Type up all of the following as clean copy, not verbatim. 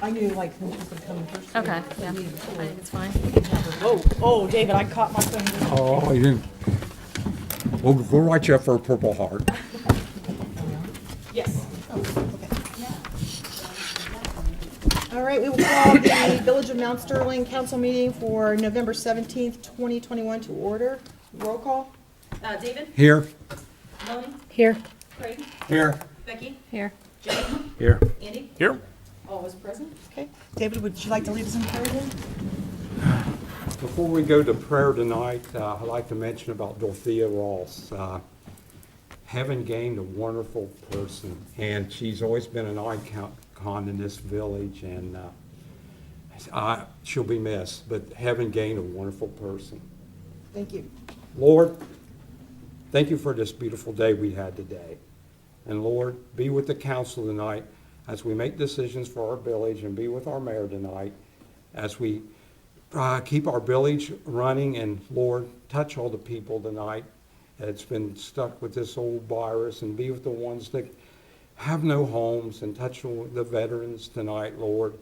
I knew like when she was gonna come first. Okay, the yeah, I meeting before. think it's fine. Oh, David, I caught my phone. Oh, you didn't. We'll write you up for a Purple Heart. Yes. Oh, okay. All right, we will call the Village of Mount Sterling Council meeting for November 17th, 2021 to order. Roll call. David, Here. Melanie, Here. Craig, Here. Becky, Here. Jay, Here. Andy, Here. all is present. Okay. David, would you like to lead us in prayer then? Before we go to prayer tonight, I'd like to mention about Dorothea Ross. Heaven gained a wonderful person, and she's always been an icon in this village, and she'll be missed, but heaven gained a wonderful person. Thank you. Lord, thank you for this beautiful day we had today. And Lord, be with the council tonight as we make decisions for our village, and be with our mayor tonight as we keep our village running. And Lord, touch all the people tonight that's been stuck with this old virus, and be with the ones that have no homes, and touch the veterans tonight, Lord.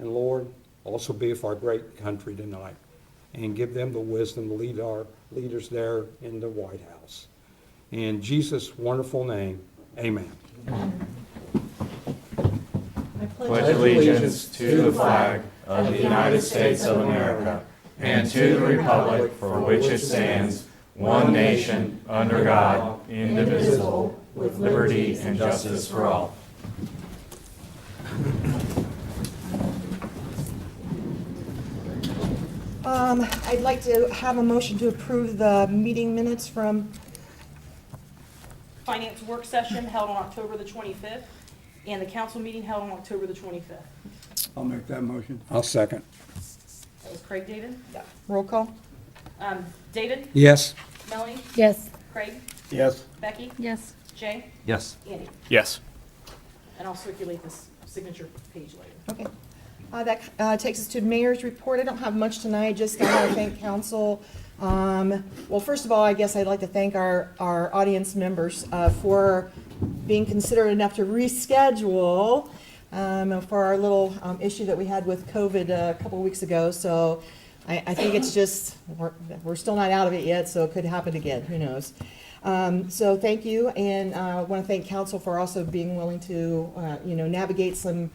And Lord, also be with our great country tonight, and give them the wisdom to lead our leaders there in the White House. In Jesus' wonderful name, amen. I Pledge allegiance to the flag of the United States of America and to the republic for which it stands, one nation, under God, indivisible, with liberty and justice for all. I'd like to have a motion to approve the meeting minutes from, Finance work session held on October the 25th, and the council meeting held on October the 25th. I'll make that motion. I'll second. That was Craig, David. roll call. David, Yes. Melanie, Yes. Craig, Yes. Becky, Yes. Jay, Yes. Andy. Yes. And I'll circulate this signature page later. Okay. That takes us to mayor's report. I don't have much tonight, just I want to thank council. Well, first of all, I guess I'd like to thank our audience members for being considerate enough to reschedule for our little issue that we had with COVID a couple of weeks ago. So I think it's just, we're still not out of it yet, so it could happen again, who knows. So thank you, and I want to thank council for also being willing to, navigate some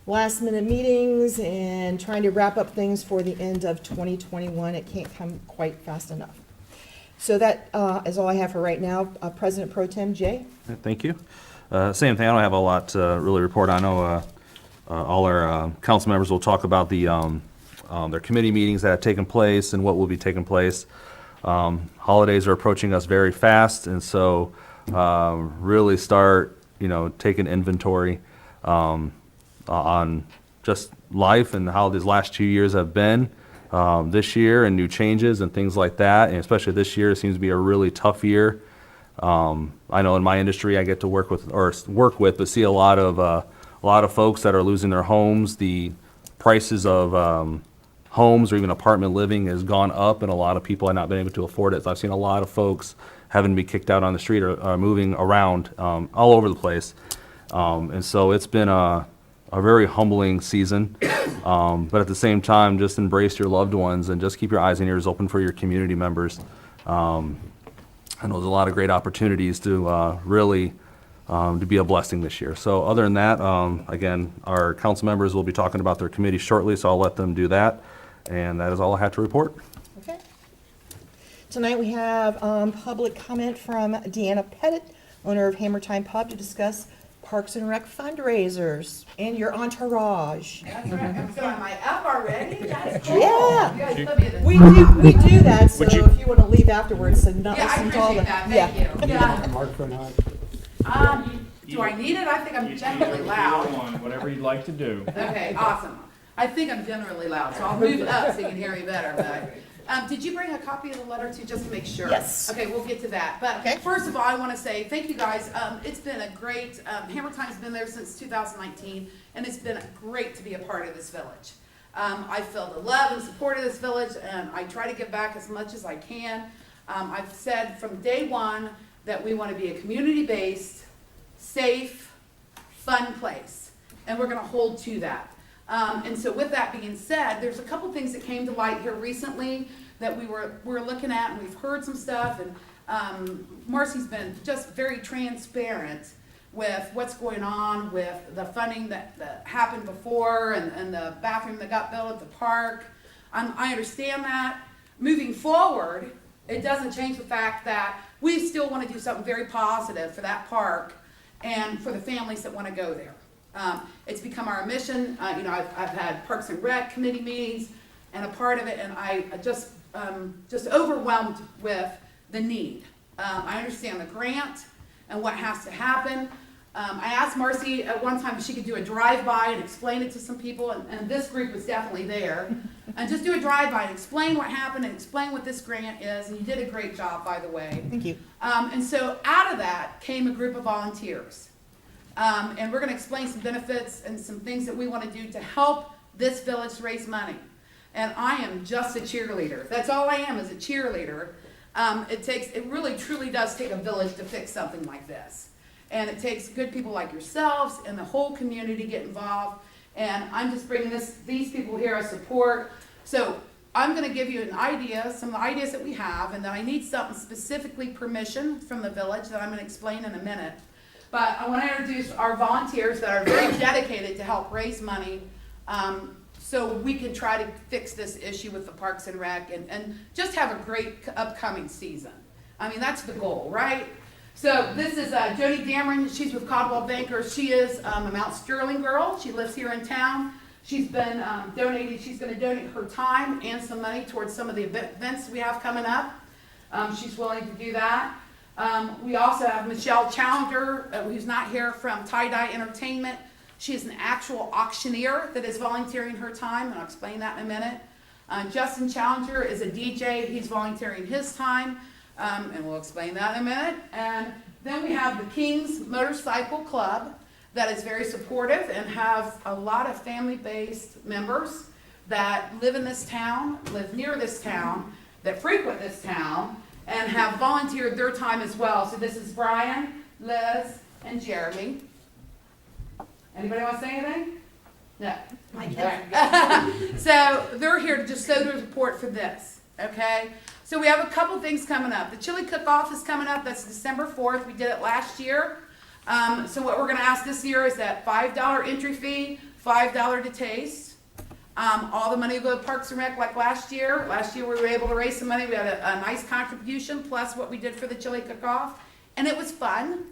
last-minute meetings and trying to wrap up things for the end of 2021. It can't come quite fast enough. So that is all I have for right now. President Pro Tem Jay? Thank you. Same thing, I don't have a lot to really report. I know all our council members will talk about their committee meetings that have taken place and what will be taking place. Holidays are approaching us very fast, and so really start, taking inventory on just life and how these last 2 years have been this year, and new changes and things like that. And especially this year, it seems to be a really tough year. I know in my industry, I get to work with, but see a lot of folks that are losing their homes. The prices of homes or even apartment living has gone up, and a lot of people have not been able to afford it. So I've seen a lot of folks having to be kicked out on the street or moving around all over the place. And so it's been a very humbling season. But at the same time, just embrace your loved ones and just keep your eyes and ears open for your community members. I know there's a lot of great opportunities to really to be a blessing this year. So other than that, again, our council members will be talking about their committee shortly, so I'll let them do that. And that is all I have to report. Okay. Tonight we have public comment from Deanna Pettit, owner of Hammer Time Pub, to discuss Parks and Rec fundraisers and your entourage. That's right. So am I up already? That's cool. Yeah. You guys put me in the. We do that, so if you want to leave afterwards and not Yeah, I listen to all the. appreciate that, thank you. Yeah. Microphone on. Do I need it? I think I'm generally loud. Whatever you'd like to do. Okay, awesome. I think I'm generally loud, so I'll move it up so you can hear me better, but. Did you bring a copy of the letter too, just to make sure? Yes. Okay, we'll get to that. But Okay. first of all, I want to say thank you guys. It's been a great, Hammer Time's been there since 2019, and it's been great to be a part of this village. I feel the love and support of this village, and I try to give back as much as I can. I've said from day one that we want to be a community-based, safe, fun place, and we're going to hold to that. And so with that being said, there's a couple things that came to light here recently that we're looking at, and we've heard some stuff, and Marcy's been just very transparent with what's going on with the funding that happened before and the bathroom that got built at the park. I understand that. Moving forward, it doesn't change the fact that we still want to do something very positive for that park and for the families that want to go there. It's become our mission. I've had Parks and Rec committee meetings and a part of it, and I just overwhelmed with the need. I understand the grant and what has to happen. I asked Marcy at one time if she could do a drive-by and explain it to some people, and this group was definitely there. And just do a drive-by and explain what happened and explain what this grant is, and you did a great job, by the way. Thank you. And so out of that came a group of volunteers. And we're gonna explain some benefits and some things that we wanna do to help this village raise money. And I am just a cheerleader. That's all I am, is a cheerleader. It really truly does take a village to fix something like this. And it takes good people like yourselves and the whole community to get involved. And I'm just bringing these people here as support. So I'm gonna give you an idea, some of the ideas that we have, and then I need something specifically permission from the village that I'm gonna explain in a minute. But I wanna introduce our volunteers that are very dedicated to help raise money, so we can try to fix this issue with the Parks and Rec and just have a great upcoming season. I mean, that's the goal, right? So this is Jody Dameron. She's with Caldwell Banker. She is a Mount Sterling girl. She lives here in town. She's been she's going to donate her time and some money towards some of the events we have coming up. She's willing to do that. We also have Michelle Challenger, who's not here, from Tie Dye Entertainment. She is an actual auctioneer that is volunteering her time, and I'll explain that in a minute. Justin Challenger is a DJ. He's volunteering his time. And we'll explain that in a minute. And then we have the King's Motorcycle Club that is very supportive and have a lot of family-based members that live in this town, live near this town, that frequent this town, and have volunteered their time as well. So this is Brian, Liz, and Jeremy. Anybody want to say anything? No. So they're here to just show their support for this, okay? So we have a couple things coming up. The chili cook-off is coming up. That's December 4th. We did it last year. So what we're going to ask this year is that $5 entry fee, $5 to taste. All the money will go to Parks and Rec like last year. Last year we were able to raise some money. We had a nice contribution plus what we did for the chili cook-off. And it was fun.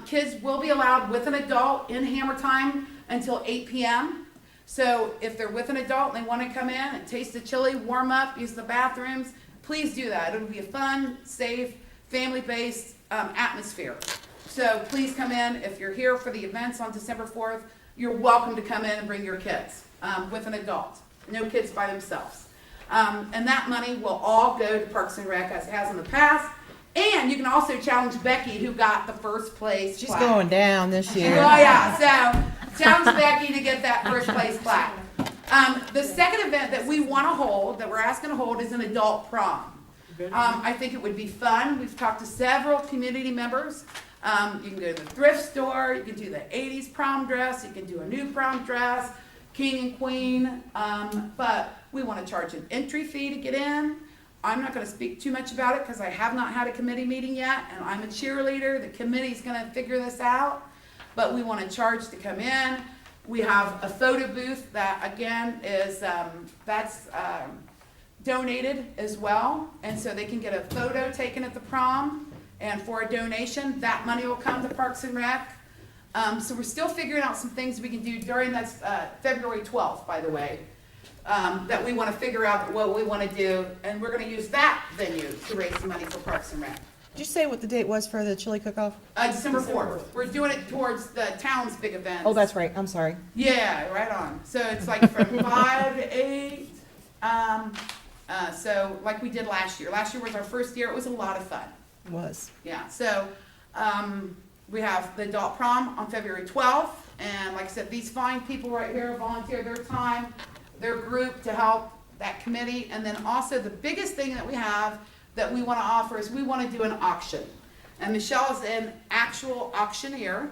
Kids will be allowed with an adult in Hammer Time until 8 p.m. So if they're with an adult and they want to come in and taste the chili, warm up, use the bathrooms, please do that. It'll be a fun, safe, family-based atmosphere. So please come in. If you're here for the events on December 4th, you're welcome to come in and bring your kids with an adult. No kids by themselves. And that money will all go to Parks and Rec as it has in the past. And you can also challenge Becky, who got the first place She's plaque. going down this year. Oh, yeah. So challenge Becky to get that first place plaque. The second event that we want to hold, that we're asking to hold, is an adult prom. I think it would be fun. We've talked to several community members. You can go to the thrift store. You can do the 80s prom dress. You can do a new prom dress, king and queen. But we want to charge an entry fee to get in. I'm not going to speak too much about it because I have not had a committee meeting yet, and I'm a cheerleader. The committee's going to figure this out, but we want to charge to come in. We have a photo booth that, again, is donated as well, and so they can get a photo taken at the prom, and for a donation, that money will come to Parks and Rec. So we're still figuring out some things we can do during that February 12th, by the way. That we want to figure out what we want to do, and we're going to use that venue to raise some money for Parks and Rec. Did you say what the date was for the chili cook-off? December 4th. We're doing it towards the town's big events. Oh, that's right. I'm sorry. Yeah, right on. So it's like from 5 to 8. So like we did last year. Last year was our first year. It was a lot of fun. It was. Yeah, so we have the adult prom on February 12th, and like I said, these fine people right here volunteer their time, their group to help that committee. And then also the biggest thing that we have that we want to offer is we want to do an auction. And Michelle is an actual auctioneer,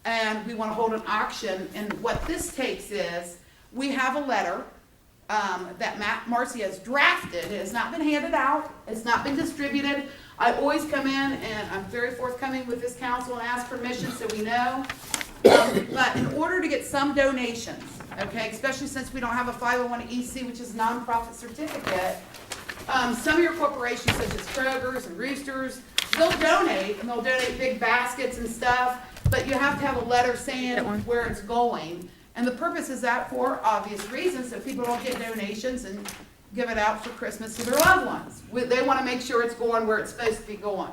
and we want to hold an auction. And what this takes is, we have a letter that Marcy has drafted. It has not been handed out. It's not been distributed. I always come in and I'm very forthcoming with this council and ask permission so we know. But in order to get some donations, okay, especially since we don't have a 501(c), which is a nonprofit certificate, some of your corporations such as Kroger's and Roosters, they'll donate, and they'll donate big baskets and stuff, but you have to have a letter saying where it's going. And the purpose is that for obvious reasons, so people don't get donations and give it out for Christmas to their loved ones. They want to make sure it's going where it's supposed to be going.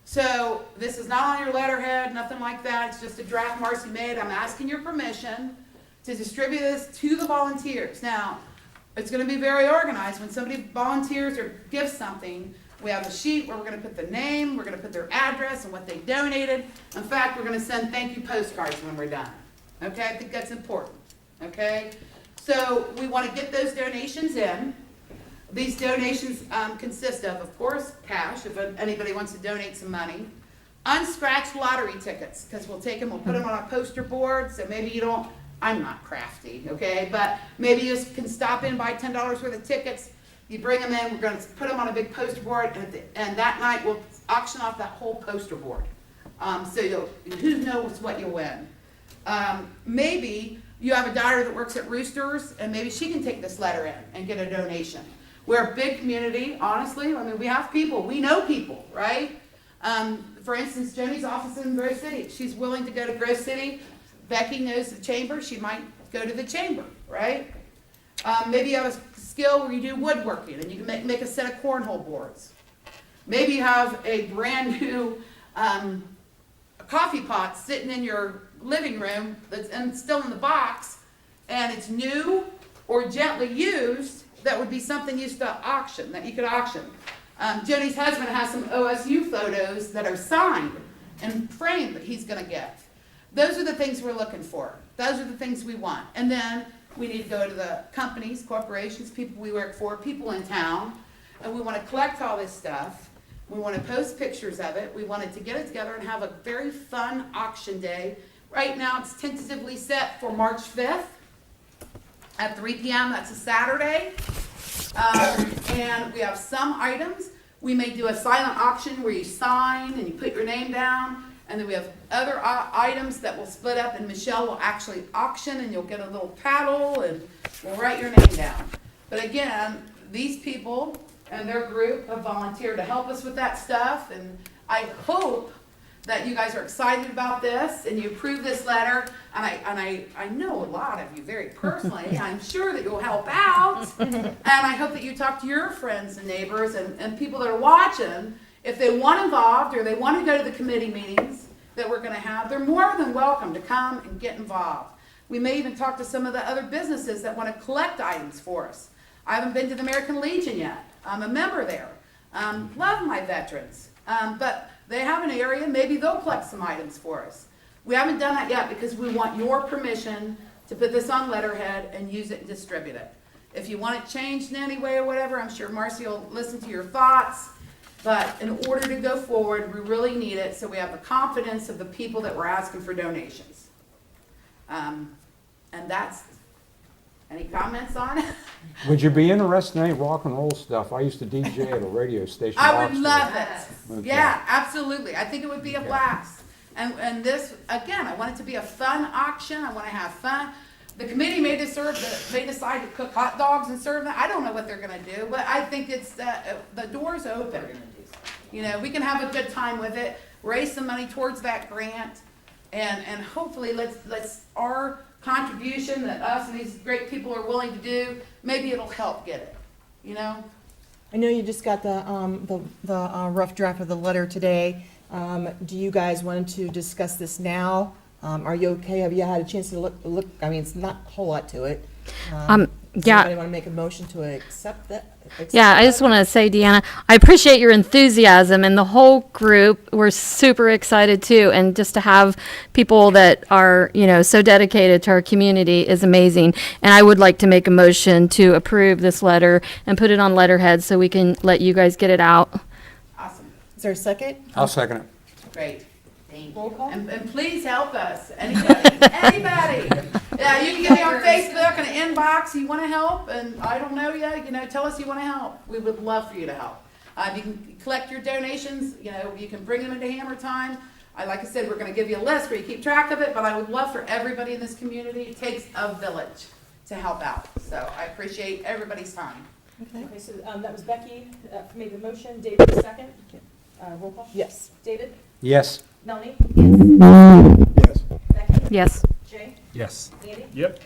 So this is not on your letterhead, nothing like that. It's just a draft Marcy made. I'm asking your permission to distribute this to the volunteers. Now, it's going to be very organized. When somebody volunteers or gives something, we have a sheet where we're going to put the name, we're going to put their address and what they donated. In fact, we're going to send thank you postcards when we're done. Okay, I think that's important. Okay, so we want to get those donations in. These donations consist of course, cash, if anybody wants to donate some money. Unscratched lottery tickets, because we'll take them, we'll put them on a poster board, so maybe you don't, I'm not crafty, okay, but maybe you just can stop in, buy $10 worth of tickets, you bring them in, we're going to put them on a big poster board, and that night we'll auction off that whole poster board. So who knows what you'll win. Maybe you have a daughter that works at Roosters, and maybe she can take this letter in and get a donation. We're a big community, honestly. I mean, we have people. We know people, right? For instance, Joni's office in Grove City. She's willing to go to Grove City. Becky knows the chamber. She might go to the chamber, right? Maybe you have a skill where you do woodworking, and you can make a set of cornhole boards. Maybe you have a brand new coffee pot sitting in your living room that's still in the box, and it's new or gently used. That would be something used to auction, that you could auction. Joni's husband has some OSU photos that are signed and framed that he's going to get. Those are the things we're looking for. Those are the things we want. And then we need to go to the companies, corporations, people we work for, people in town, and we want to collect all this stuff. We want to post pictures of it. We wanted to get it together and have a very fun auction day. Right now it's tentatively set for March 5th. At 3 p.m., that's a Saturday. And we have some items. We may do a silent auction where you sign and you put your name down. And then we have other items that will split up, and Michelle will actually auction, and you'll get a little paddle and we'll write your name down. But again, these people and their group have volunteered to help us with that stuff. And I hope that you guys are excited about this and you approve this letter, and I know a lot of you very personally. I'm sure that you'll help out, and I hope that you talk to your friends and neighbors and people that are watching. If they want involved or they want to go to the committee meetings that we're going to have, they're more than welcome to come and get involved. We may even talk to some of the other businesses that want to collect items for us. I haven't been to the American Legion yet. I'm a member there. Love my veterans, but they have an area, maybe they'll collect some items for us. We haven't done that yet because we want your permission to put this on letterhead and use it and distribute it. If you want it changed in any way or whatever, I'm sure Marcy will listen to your thoughts. But in order to go forward, we really need it so we have the confidence of the people that we're asking for donations. And that's, any comments on it? Would you be interested in any rock and roll stuff? I used to DJ at a radio station. in I would Oxford. love it. Okay. Yeah, absolutely. I think it would be a blast. And this, again, I want it to be a fun auction. I want to have fun. The committee may decide to cook hot dogs and serve them. I don't know what they're going to do, but I think it's the door's open. You know, we can have a good time with it, raise some money towards that grant, and hopefully let's our contribution that us and these great people are willing to do, maybe it'll help get it, you know? I know you just got the rough draft of the letter today. Do you guys want to discuss this now? Are you okay? Have you had a chance to look? I mean, it's not a whole lot to it. Does Yeah. anybody want to make a motion to accept that? Yeah, I just want to say, Deanna, I appreciate your enthusiasm, and the whole group, we're super excited too. And just to have people that are, so dedicated to our community is amazing. And I would like to make a motion to approve this letter and put it on letterhead so we can let you guys get it out. Awesome, Is there a second? I'll second it. great. Thank Roll you. call? And please help us. Anybody, anybody. Yeah, you can get me on Facebook and an inbox, you wanna help, and I don't know yet, tell us you wanna help. We would love for you to help. You can collect your donations, you can bring them into Hammer Time. Like I said, we're gonna give you a list where you keep track of it, but I would love for everybody in this community, it takes a village to help out. So I appreciate everybody's time. Okay. Okay, so that was Becky made the motion, David second. Roll call. Yes. David, Yes. Melanie, Yes. Becky, Yes. Jay, Yes. Andy. Yep.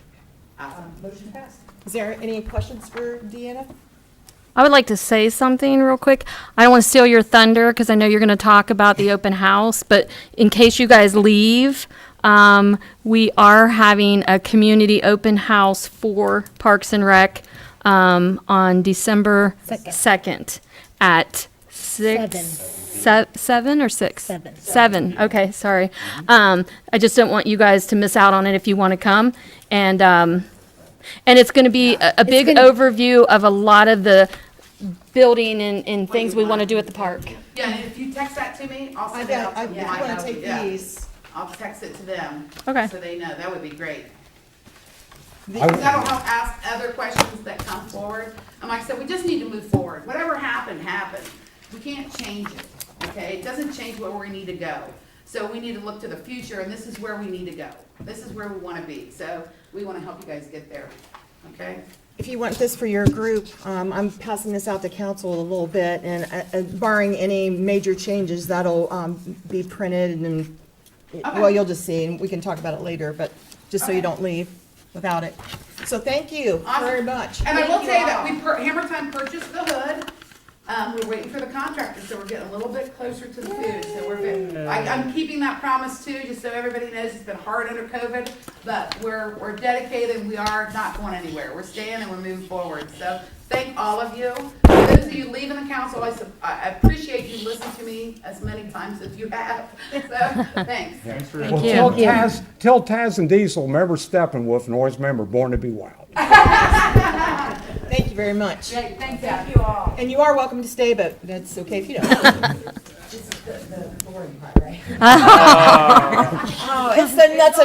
Motion passed. Is there any questions for Deanna? I would like to say something real quick. I don't want to steal your thunder because I know you're going to talk about the open house, but in case you guys leave, we are having a community open house for Parks and Rec on December 2nd at 7 or 6? 7. Okay, sorry. I just don't want you guys to miss out on it if you want to come. And it's going to be a big overview of a lot of the building and things we want to do at the park. Yeah, and if you text that to me, I'll I send it out got, to I them. want to take these. I'll text it to them. Okay. So they know, that would be great. I would- That'll help ask other questions that come forward. And like I said, we just need to move forward. Whatever happened, happened. We can't change it, okay? It doesn't change where we need to go. So we need to look to the future, and this is where we need to go. This is where we want to be. So we want to help you guys get there, okay? If you want this for your group, I'm passing this out to council a little bit, and barring any major changes, that'll be printed, and, well, you'll just see, and we can talk about it later, but just so you don't leave without it. So thank you very Awesome. much. And I will tell you that Hammer Time purchased the hood. We're waiting for the contractor, so we're getting a little bit closer to the food. So I'm keeping that promise too, just so everybody knows it's been hard under COVID, but we're dedicated and we are not going anywhere. We're staying and we're moving forward. So thank all of you. For those of you leaving the council, I appreciate you listening to me as many times as you have. So thanks. Thanks for Well, you. tell Taz and Diesel, remember Steppenwolf, and always remember Born to be Wild. Thank you very much. Great, thanks, Thank you all. And you are welcome to stay, but that's okay if you don't. Oh, it's the nuts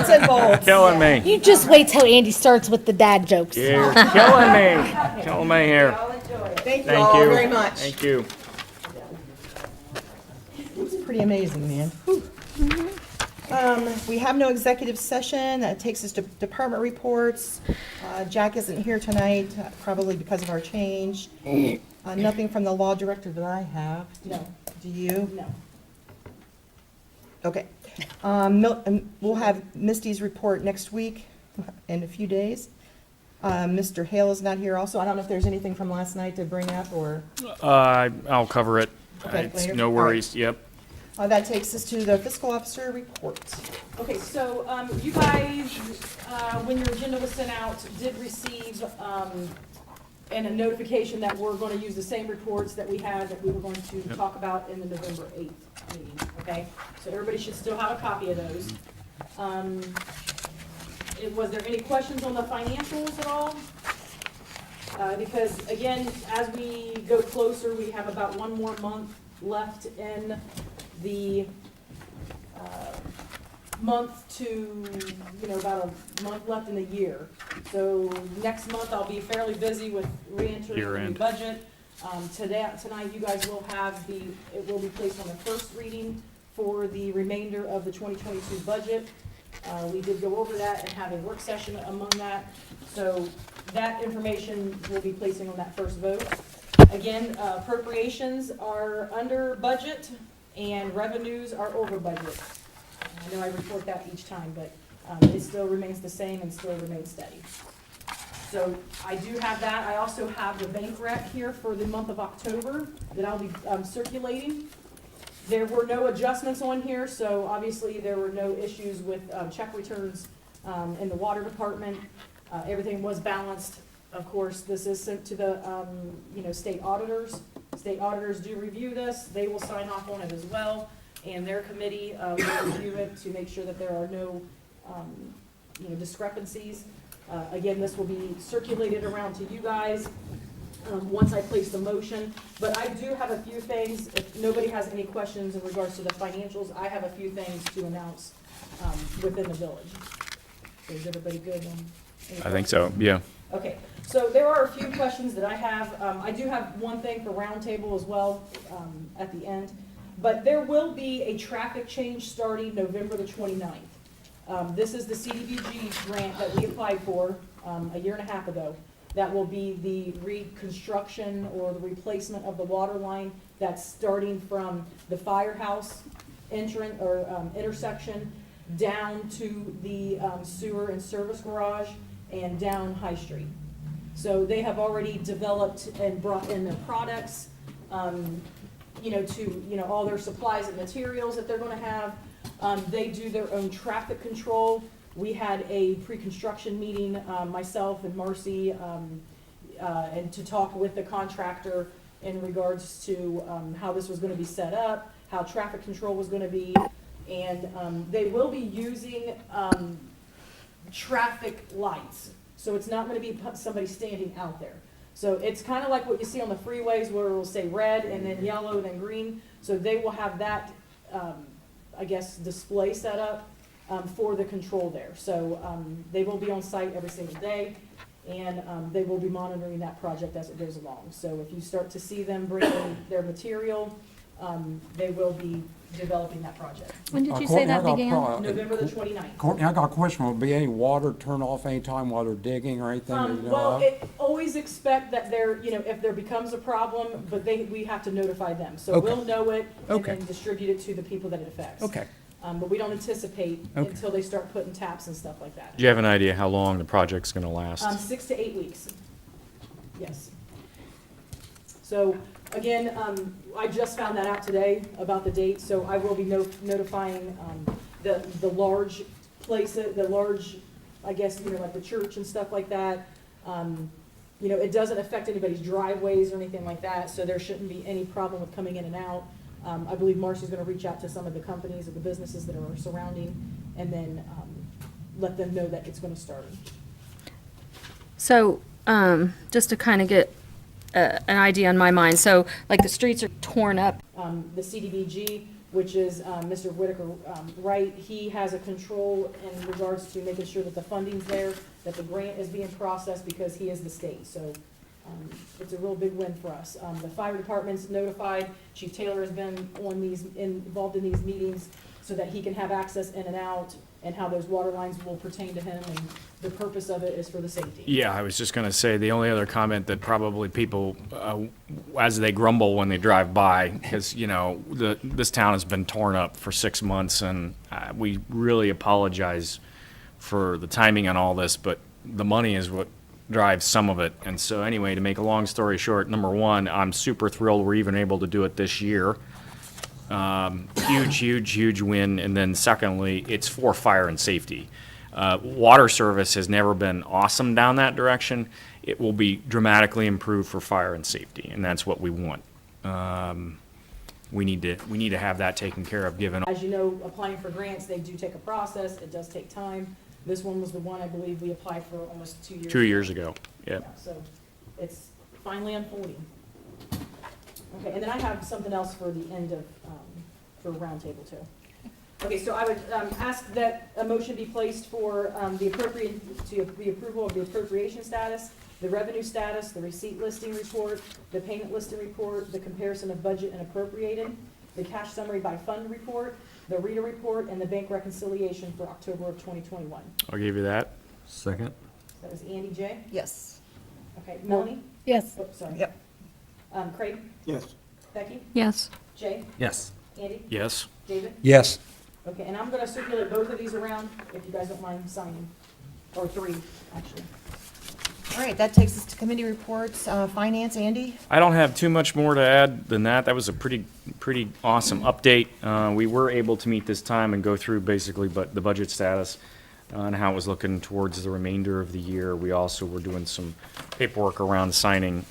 and bolts. Killing me. You just wait till Andy starts with the dad jokes. You're killing me. Killing me here. Y'all enjoy it. Thank you Thank all you. very much. Thank you. It's pretty amazing, man. Whew. We have no executive session. That takes us to department reports. Jack isn't here tonight, probably because of our change. Nothing from the law director that I have. No, Do you? no. Okay. We'll have Misty's report next week, in a few days. Mr. Hale is not here also. I don't know if there's anything from last night to bring up, or, I'll cover it. Okay, It's later? no All worries, yep. that takes us to the fiscal officer report. Okay, so, you guys, when your agenda was sent out, did receive, and a notification that we're gonna use the same reports that we had, that we were going to talk about in the November 8th meeting, okay? So everybody should still have a copy of those. Was there any questions on the financials at all? Because again, as we go closer, we have about one more month left in the, month to, about a month left in the year. So next month, I'll be fairly busy with reentering the new Year-end. budget. Tonight, you guys will have it will be placed on the first reading for the remainder of the 2022 budget. We did go over that and have a work session among that. So that information will be placing on that first vote. Again, appropriations are under budget and revenues are over budget. I know I report that each time, but it still remains the same and still remains steady. So I do have that. I also have the bank rec here for the month of October that I'll be circulating. There were no adjustments on here, so obviously there were no issues with check returns in the water department. Everything was balanced. Of course, this is sent to the state auditors. State auditors do review this. They will sign off on it as well, and their committee will review it to make sure that there are no discrepancies. Again, this will be circulated around to you guys. once I place the motion. But I do have a few things, if nobody has any questions in regards to the financials, I have a few things to announce within the village. So is everybody good? I think so, yeah. Okay, so there are a few questions that I have. I do have one thing for roundtable as well at the end. But there will be a traffic change starting November the 29th. This is the CDBG grant that we applied for a year and a half ago. That will be the reconstruction or the replacement of the water line that's starting from the firehouse entrance or intersection down to the sewer and service garage and down High Street. So they have already developed and brought in their products, to all their supplies and materials that they're gonna have. They do their own traffic control. We had a pre-construction meeting, myself and Marcy, and to talk with the contractor in regards to how this was gonna be set up, how traffic control was gonna be. And they will be using traffic lights. So it's not gonna be somebody standing out there. So it's kind of like what you see on the freeways where it'll say red and then yellow, then green. So they will have that, display set up for the control there. So they will be on site every single day, and they will be monitoring that project as it goes along. So if you start to see them bring in their material, they will be developing that project. When did you say that began? November the 29th. Courtney, I got a question. Will there be any water turn off anytime while they're digging or anything? that you know Well, of? always expect that if there becomes a problem, but we have to notify them. So Okay. we'll know it and Okay. then distribute it to the people that it affects. Okay. But we don't anticipate Okay. until they start putting taps and stuff like that. Do you have an idea how long the project's gonna last? 6 to 8 weeks. Yes. So, again, I just found that out today about the date, so I will be notifying the large places, the large, like the church and stuff like that. It doesn't affect anybody's driveways or anything like that, so there shouldn't be any problem with coming in and out. I believe Marcy's gonna reach out to some of the companies or the businesses that are surrounding, and then let them know that it's gonna start. So, just to kind of get an idea in my mind, so like the streets are torn up. The CDBG, which is Mr. Whitaker Wright, he has a control in regards to making sure that the funding's there, that the grant is being processed because he is the state. So it's a real big win for us. The fire department's notified. Chief Taylor has been involved in these meetings so that he can have access in and out, and how those water lines will pertain to him, and the purpose of it is for the safety. Yeah, I was just gonna say, the only other comment that probably people, as they grumble when they drive by, because, this town has been torn up for 6 months, and we really apologize for the timing on all this, but the money is what drives some of it. And so anyway, to make a long story short, number one, I'm super thrilled we're even able to do it this year. Huge win. And then secondly, it's for fire and safety. Water service has never been awesome down that direction. It will be dramatically improved for fire and safety, and that's what we want. We need to have that taken care of, given. As you know, applying for grants, they do take a process. It does take time. This one was the one I believe we applied for almost 2 years. 2 years ago, yeah. So it's finally unfolding. Okay, and then I have something else for the end of, for roundtable too. Okay, so I would ask that a motion be placed for the approval of the appropriation status, the revenue status, the receipt listing report, the payment listing report, the comparison of budget and appropriated, the cash summary by fund report, the reader report, and the bank reconciliation for October of 2021. I'll give you that. Second? That was Andy J. Yes. Okay, Melanie? Yes. Oh, sorry. Yep. Craig? Yes. Becky? Yes. Jay? Yes. Andy? Yes. David? Yes. Okay, and I'm gonna circulate both of these around, if you guys don't mind signing, or 3, actually. All right, that takes us to committee reports. Finance, Andy? I don't have too much more to add than that. That was a pretty awesome update. We were able to meet this time and go through basically the budget status and how it was looking towards the remainder of the year. We also were doing some paperwork around signing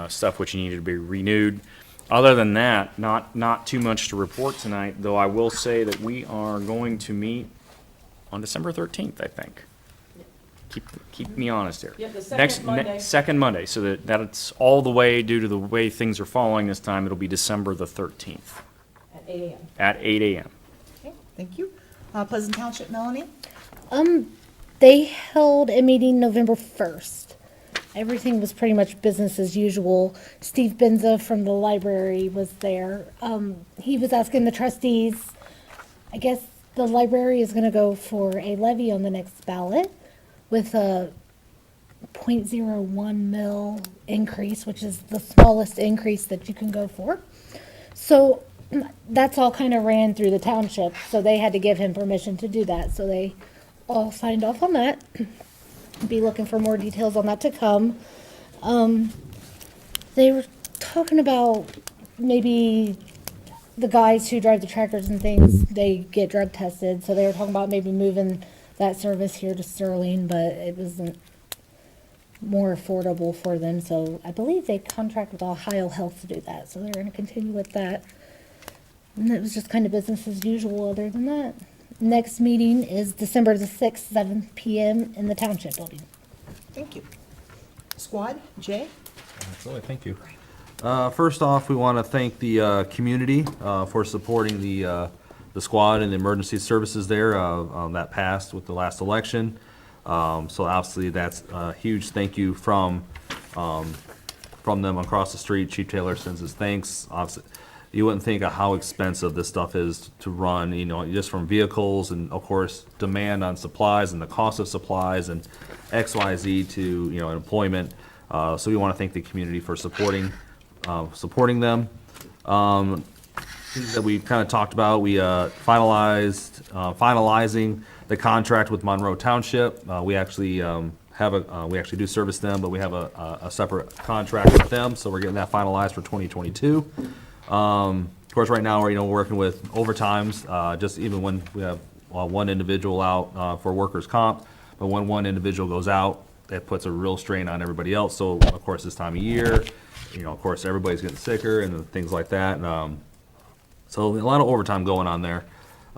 stuff which needed to be renewed. Other than that, not too much to report tonight, though I will say that we are going to meet on December 13th, I think. keep me honest here. Yeah, the second Next Monday. Second Monday, so that's all the way, due to the way things are falling this time, it'll be December the 13th At 8 a.m. at 8 a.m. Okay, thank you. Pleasant Township, Melanie? They held a meeting November 1st. Everything was pretty much business as usual. Steve Benza from the library was there. He was asking the trustees, I guess the library is gonna go for a levy on the next ballot with a 0.01 mil increase, which is the smallest increase that you can go for. So that's all kind of ran through the township, so they had to give him permission to do that, so they all signed off on that. Be looking for more details on that to come. They were talking about maybe the guys who drive the tractors and things, they get drug tested, so they were talking about maybe moving that service here to Sterling, but it wasn't more affordable for them, so I believe they contract with Ohio Health to do that, so they're gonna continue with that. And it was just kind of business as usual other than that. Next meeting is December the 6th, 7 PM in the Township Building. Thank you. Squad, Jay? Absolutely, thank you. First off, we want to thank the community for supporting the squad and the emergency services there that passed with the last election. So obviously, that's a huge thank you from them across the street. Chief Taylor sends his thanks. Obviously, you wouldn't think of how expensive this stuff is to run, you know, just from vehicles and, of course, demand on supplies and the cost of supplies and XYZ to, you know, employment. So we want to thank the community for supporting them. Things that we kind of talked about, we finalizing the contract with Monroe Township. We actually we actually do service them, but we have a separate contract with them, so we're getting that finalized for 2022. Of course, right now, we're working with overtimes, just even when we have one individual out for workers' comp, but when one individual goes out, it puts a real strain on everybody else. So, of course, this time of year, of course, everybody's getting sicker and things like that. So a lot of overtime going on there.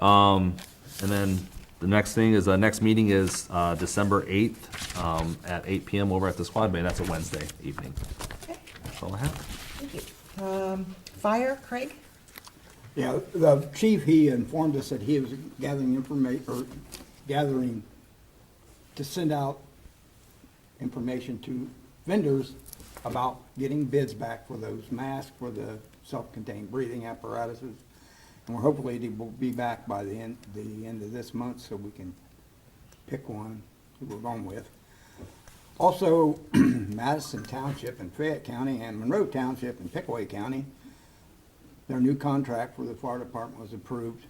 And then the next thing is, next meeting is December 8th at 8 PM over at the Squad Bay. That's a Wednesday evening. Okay, That's all I have. thank you. Fire, Craig? Yeah, the chief, he informed us that he was gathering gathering to send out information to vendors about getting bids back for those masks, for the self-contained breathing apparatuses. And we're hopefully they will be back by the end of this month, so we can pick one who we're going with. Also, Madison Township and Fayette County and Monroe Township and Pickaway County, their new contract for the fire department was approved.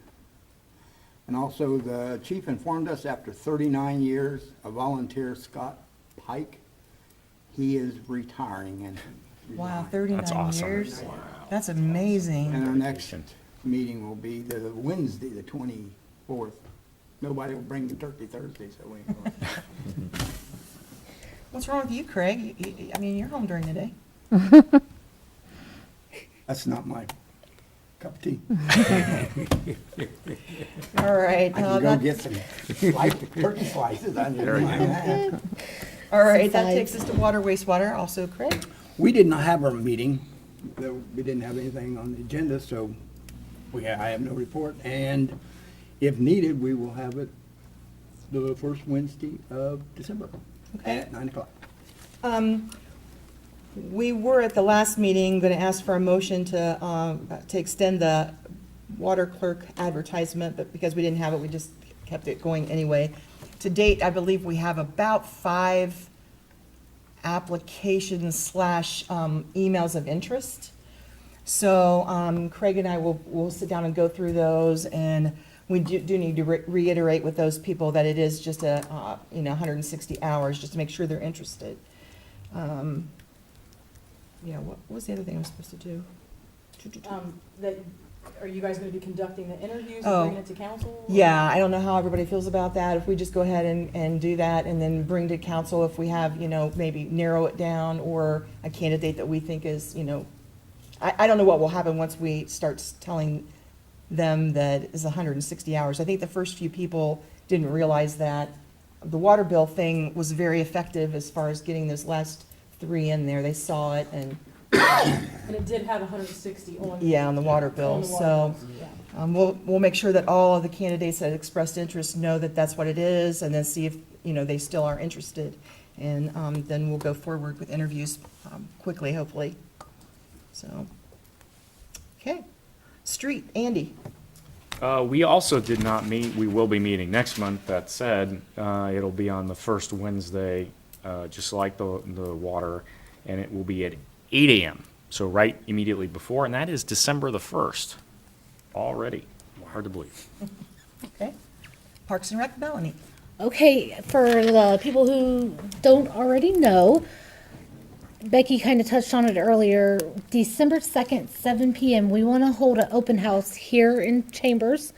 And also, the chief informed us after 39 years, a volunteer, Scott Pike, he is retiring and Wow, resigning. 39 awesome. years? That's amazing. And our next meeting will be the Wednesday, the 24th. Nobody will bring the turkey Thursday, so we ain't going. What's wrong with you, Craig? I mean, you're home during the day. That's not my cup of tea. All right. I can go get some turkey slices. I didn't mind that. All right, that Besides- takes us to water, wastewater, also Craig. We did not have our meeting. We didn't have anything on the agenda, so I have no report. And if needed, we will have it the first Wednesday of December Okay. at 9 o'clock. We were at the last meeting going to ask for a motion to extend the water clerk advertisement, but because we didn't have it, we just kept it going anyway. To date, I believe we have about 5 applications / emails of interest. So Craig and I will sit down and go through those, and we do need to reiterate with those people that it is just 160 hours, just to make sure they're interested. What was the other thing I was supposed to do? Are you guys gonna be conducting the interviews Oh. and bringing it to council? Yeah, I don't know how everybody feels about that. If we just go ahead and do that and then bring to council if we have, maybe narrow it down or a candidate that we think is, I don't know what will happen once we start telling them that it's 160 hours. I think the first few people didn't realize that the water bill thing was very effective as far as getting those last 3 in there. They saw it and, And it did have 160 on. yeah, on the water on bill. the water So bills, yeah. we'll make sure that all of the candidates that expressed interest know that that's what it is, and then see if, they still are interested. And then we'll go forward with interviews quickly, hopefully. So, okay. Street, Andy. We also did not meet, we will be meeting next month, that said, it'll be on the first Wednesday, just like the water, and it will be at 8 AM, so right immediately before, and that is December the 1st, already, hard to believe. Okay. Parks and Rec, Melanie. Okay, for the people who don't already know, Becky kind of touched on it earlier. December 2nd, 7 p.m., we want to hold an open house here in Chambers.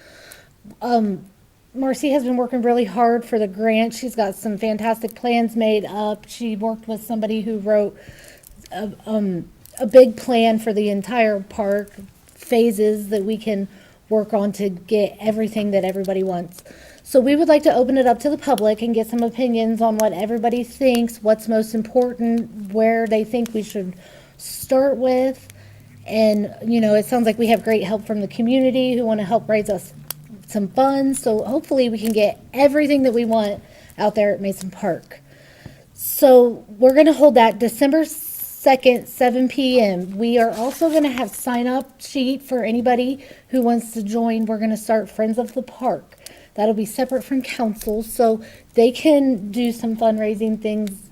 Marcy has been working really hard for the grant. She's got some fantastic plans made up. She worked with somebody who wrote a big plan for the entire park, phases that we can work on to get everything that everybody wants. So we would like to open it up to the public and get some opinions on what everybody thinks, what's most important, where they think we should start with. And, it sounds like we have great help from the community who want to help raise us some funds. So hopefully we can get everything that we want out there at Mason Park. So we're going to hold that December 2nd, 7 p.m. We are also going to have sign-up sheet for anybody who wants to join. We're going to start Friends of the Park. That'll be separate from council, so they can do some fundraising things,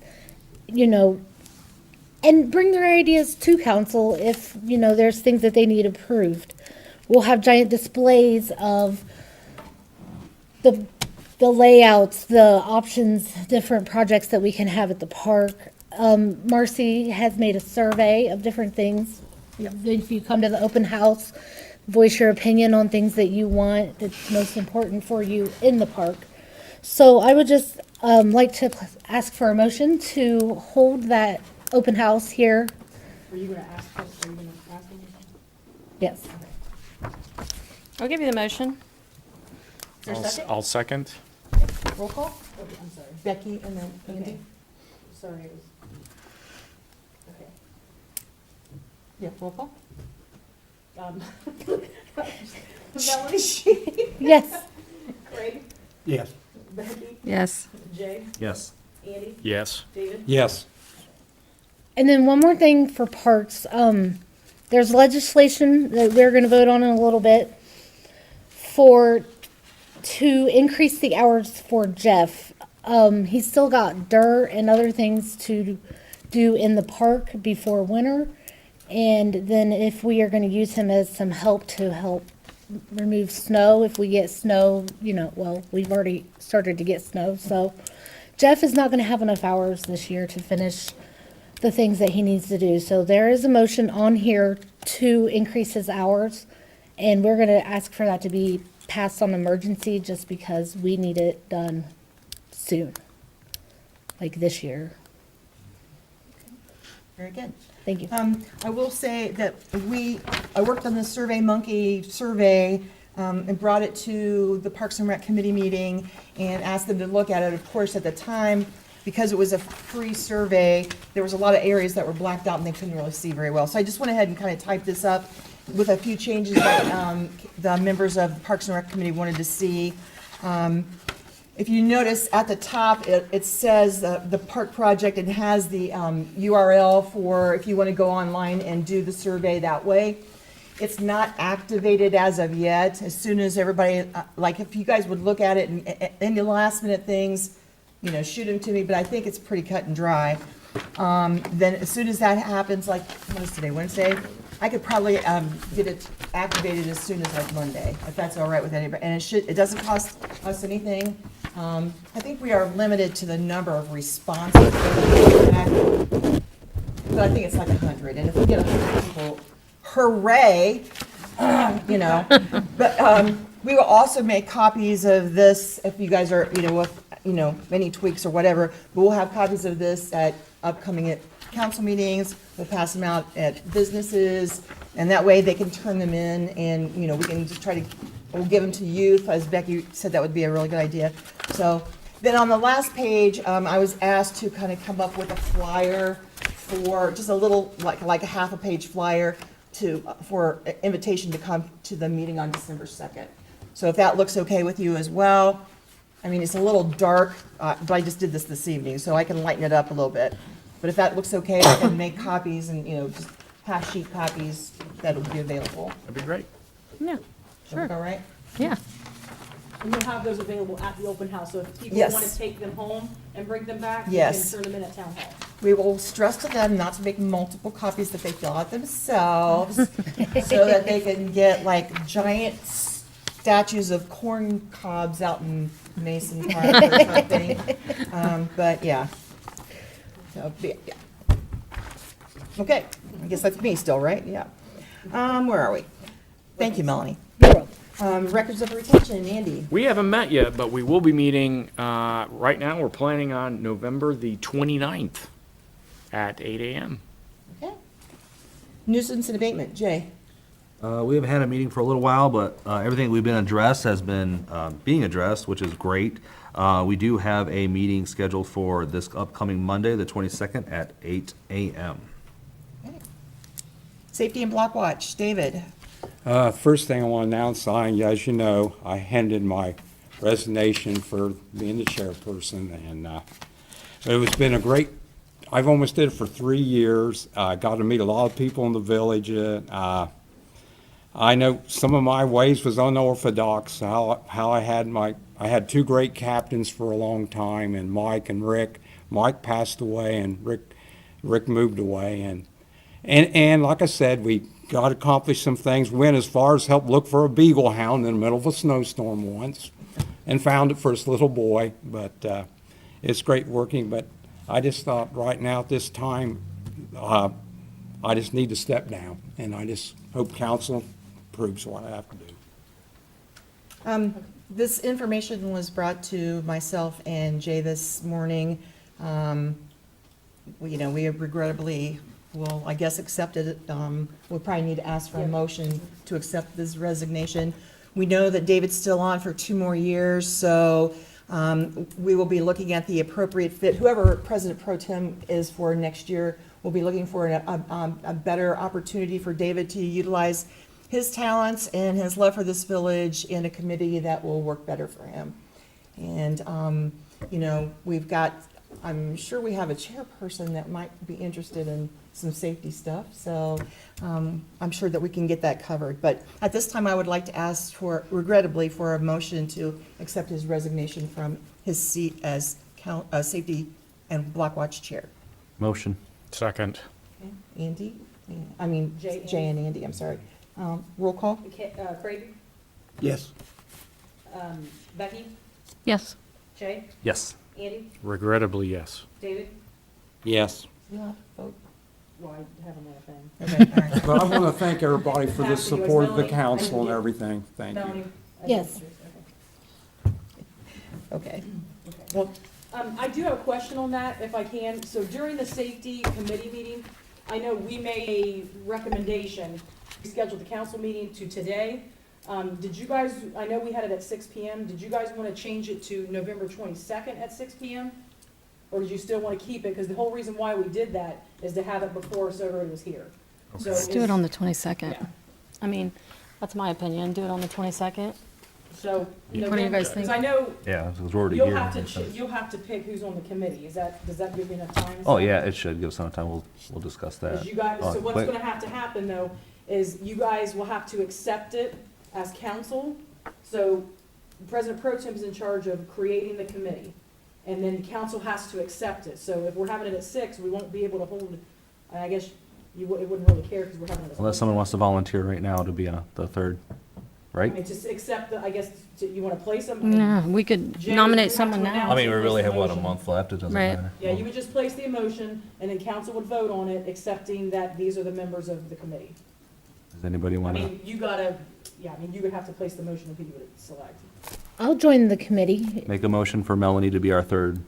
and bring their ideas to council if, there's things that they need approved. We'll have giant displays of the layouts, the options, different projects that we can have at the park. Marcy has made a survey of different things. If you come to the open house, voice your opinion on things that you want, that's most important for you in the park. So I would just like to ask for a motion to hold that open house here. Are you gonna ask, are you gonna ask them? Yes. I'll give you the motion. Is there a second? I'll second. Roll call? Okay, I'm sorry. Becky and then Andy. Okay. Sorry, it was. Okay. Yeah, roll call? Melanie, Yes. Craig, Yes. Becky, Yes. Jay, Yes. Andy, Yes. David. Yes. And then one more thing for parks. There's legislation that we're gonna vote on in a little bit to increase the hours for Jeff. He's still got dirt and other things to do in the park before winter. And then if we are gonna use him as some help to help remove snow, if we get snow, we've already started to get snow, so Jeff is not gonna have enough hours this year to finish the things that he needs to do. So there is a motion on here to increase his hours, and we're gonna ask for that to be passed on emergency just because we need it done soon, like this year. Very good. Thank you. I will say that I worked on the Survey Monkey survey, and brought it to the Parks and Rec Committee meeting and asked them to look at it. Of course, at the time, because it was a free survey, there was a lot of areas that were blacked out and they couldn't really see very well. So I just went ahead and kind of typed this up with a few changes that the members of the Parks and Rec Committee wanted to see. If you notice at the top, it says the park project, and has the URL for if you want to go online and do the survey that way. It's not activated as of yet. As soon as everybody, like if you guys would look at it and any last minute things, shoot them to me, but I think it's pretty cut and dry. Then as soon as that happens, like, what is today, Wednesday? I could probably get it activated as soon as like Monday, if that's all right with anybody. And it doesn't cost us anything. I think we are limited to the number of responses. But I think it's like 100, and if we get 100 people, hooray, But we will also make copies of this if you guys are, with, any tweaks or whatever. But we'll have copies of this at upcoming council meetings. We'll pass them out at businesses, and that way they can turn them in, and, we can just we'll give them to youth. As Becky said, that would be a really good idea. So Then on the last page, I was asked to kind of come up with a flyer for, just a little, like a half a page flyer for invitation to come to the meeting on December 2nd. So if that looks okay with you as well, I mean, it's a little dark, but I just did this evening, so I can lighten it up a little bit. But if that looks okay, I can make copies and, just half sheet copies that'll be available. That'd be great. Yeah, Sure. All right? yeah. And you'll have those available at the open house, so if people Yes. want to take them home and bring them back, you Yes. can turn them in at town hall. We will stress to them not to make multiple copies, that they fill out themselves, so that they can get like giant statues of corn cobs out in Mason Park or something. But yeah. So, yeah. Okay, I guess that's me still, right? Yeah. Where are we? Thank you, Melanie. Records of retention, Andy. We haven't met yet, but we will be meeting, right now, we're planning on November the 29th at 8 a.m. Okay. Nuisance and abatement, Jay. We haven't had a meeting for a little while, but everything we've been addressed has been being addressed, which is great. We do have a meeting scheduled for this upcoming Monday, the 22nd, at 8 a.m. Okay. Safety and block watch, David. First thing I want to announce, as you know, I handed my resignation for being the chairperson, and it's been a great, I've almost did it for 3 years. I got to meet a lot of people in the village. I know some of my ways was unorthodox, how I had two great captains for a long time, and Mike and Rick. Mike passed away, and Rick moved away, and like I said, we got to accomplish some things. We went as far as help look for a beagle hound in the middle of a snowstorm once, and found it for his little boy. But it's great working. But I just thought right now at this time, I just need to step down, and I just hope council approves what I have to do. This information was brought to myself and Jay this morning. We regrettably will, I guess, accept it. We'll probably need to ask for a motion to accept this resignation. We know that David's still on for 2 more years, so we will be looking at the appropriate fit. Whoever President Pro Tem is for next year, we'll be looking for a better opportunity for David to utilize his talents and his love for this village in a committee that will work better for him. And, we've got, I'm sure we have a chairperson that might be interested in some safety stuff, so I'm sure that we can get that covered. But at this time, I would like to ask for, regrettably, for a motion to accept his resignation from his seat as Safety and Block Watch Chair. Motion. Second. Okay, Andy? Jay, Jay and Andy, I'm sorry. Roll call? Craig, Yes. Becky, Yes. Jay, Yes. Andy, Regrettably, yes. David. Yes. Yeah, vote. Well, I have another thing. Okay, all right. But I want to thank everybody for the Pass to you as support of the Melanie. council and Yeah. everything. Thank you. Melanie? Yes. Okay. Well, I do have a question on that, if I can. So during the safety committee meeting, I know we made a recommendation, we scheduled the council meeting to today. Did you guys, I know we had it at 6 PM, did you guys want to change it to November 22nd at 6 PM? Or did you still want to keep it? Because the whole reason why we did that is to have it before so everybody was here. So Let's do it is- on the 22nd. Yeah. I mean, that's my opinion. Do it on the 22nd. So. What do you November- guys think? Because I know Yeah, because we're already you'll here. have to, you'll have to pick who's on the committee. Does that give you enough time? Oh, yeah, it should give us some time. We'll discuss that. Because you guys, so what's Wait. gonna have to happen though, is you guys will have to accept it as council. So President Pro Tem is in charge of creating the committee, and then council has to accept it. So if we're having it at 6, we won't be able to hold, I guess it wouldn't really care because we're having it at. Unless someone wants to volunteer right now to be the third, I right? mean, just accept the, I guess, you wanna place them? No, we could Jay, nominate you have someone to now. announce I mean, we it, really place have, the what, a motion. month left? It doesn't Right. matter. Yeah, you would just place the motion, and then council would vote on it, accepting that these are the members of the committee. Does anybody I want to? mean, you would have to place the motion of who you would select. I'll join the committee. Make a motion for Melanie to be our third.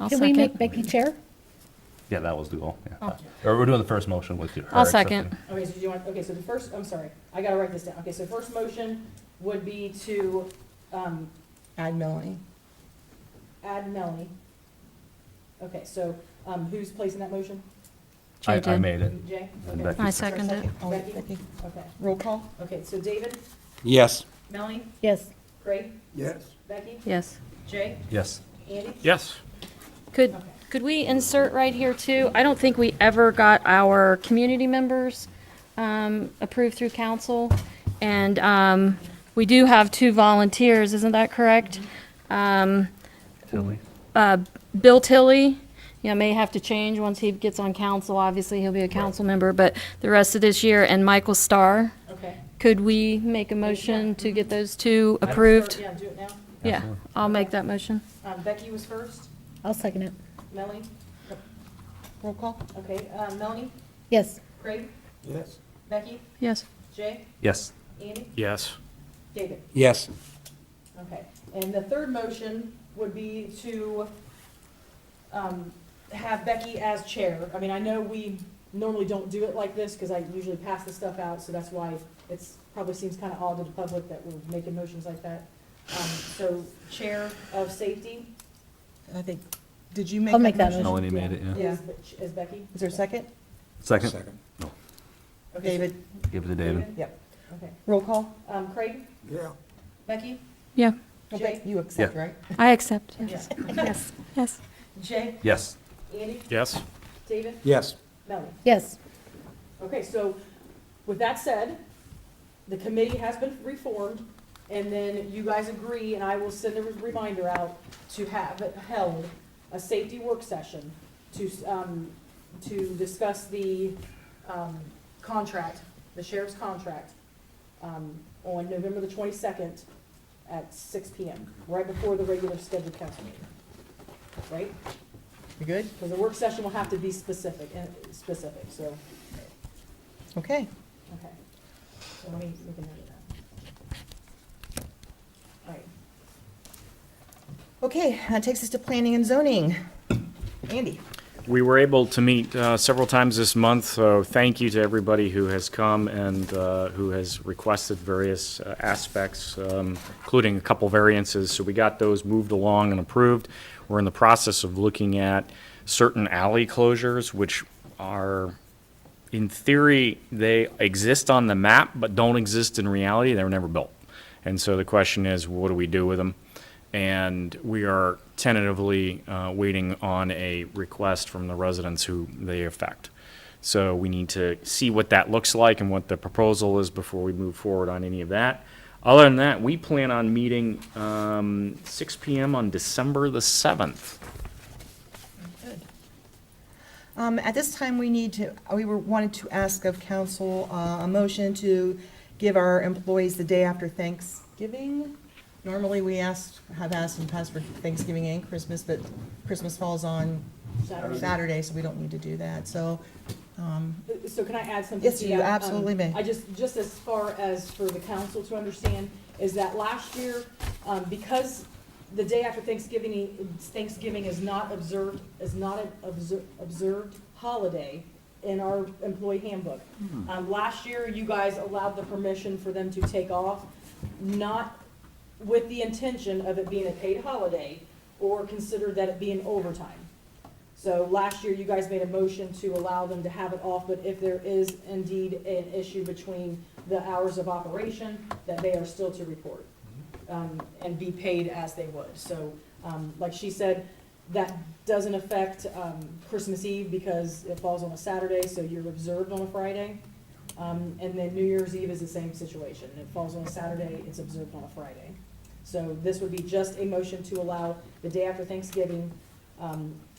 I'll Can we make second. Becky chair? Yeah, that was the goal. Yeah. Or we're doing the first motion with you. I'll second. Okay, so do you want, okay, so the first, I'm sorry, I gotta write this down. Okay, so first motion would be to, add Melanie. add Melanie. Okay, so, who's placing that motion? Jay I did. made it. Jay? And Okay. Becky. I Is there a second it. Oh, Becky? Becky. Okay, Roll call? okay, so David, Yes. Melanie, Yes. Craig, Yes. Becky, Yes. Jay, Yes. Andy? Yes. Could, Okay. could we insert right here too? I don't think we ever got our community members approved through council. And we do have 2 volunteers, isn't that correct? Tilly. Bill Tilley, may have to change once he gets on council. Obviously, he'll be a council member, but the rest of this year, and Michael Starr. Okay. Could we make a motion to get those 2 approved? Yeah, do it now. Yeah, I'll make that motion. Becky was first, I'll second it. Melanie, Roll call? okay, Melanie, Yes. Craig, Yes. Becky, Yes. Jay, Yes. Andy, Yes. David. Yes. Okay, and the third motion would be to have Becky as chair. I mean, I know we normally don't do it like this, because I usually pass the stuff out, so that's why it's, probably seems kind of odd to the public that we're making motions like that. So, chair of safety. I think, did you make I'll that make that motion? Melanie made it, yeah. Is Becky? Is there a second? Second. Okay, David? Give it to David. Yep. Okay, Roll call? Craig, Yeah. Becky, Yeah, Okay, you accept, right? I accept, yes. Yeah. Yes, yes. Jay, Yes. Andy, Yes. David, Yes. Melanie. Yes. Okay, so with that said, the committee has been reformed, and then you guys agree, and I will send a reminder out to have it held, a safety work session to discuss the contract, the sheriff's contract, on November the 22nd at 6 PM, right before the regular scheduled council meeting. Right? You good? Because the work session will have to be specific, so, Okay. okay. So let me make a note of that. All right. Okay, that takes us to planning and zoning. Andy? We were able to meet several times this month, so thank you to everybody who has come and who has requested various aspects, including a couple variances. So we got those moved along and approved. We're in the process of looking at certain alley closures, which are, in theory, they exist on the map, but don't exist in reality. They were never built. And so the question is, what do we do with them? And we are tentatively waiting on a request from the residents who they affect. So we need to see what that looks like and what the proposal is before we move forward on any of that. Other than that, we plan on meeting 6 PM on December the 7th. Good. At this time, wanted to ask of council a motion to give our employees the day after Thanksgiving. Normally, we have asked in the past for Thanksgiving and Christmas, but Christmas falls on Saturday, so we don't need to do that. So, So can I add something? Yes, to you that? absolutely may. I just as far as for the council to understand, is that last year, because the day after Thanksgiving is not observed, observed holiday in our employee handbook. Last year, you guys allowed the permission for them to take off, not with the intention of it being a paid holiday, or considered that it being overtime. So last year, you guys made a motion to allow them to have it off, but if there is indeed an issue between the hours of operation, that they are still to report, and be paid as they would. So, like she said, that doesn't affect, Christmas Eve because it falls on a Saturday, so you're observed on a Friday. And then New Year's Eve is the same situation. It falls on a Saturday, it's observed on a Friday. So this would be just a motion to allow the day after Thanksgiving,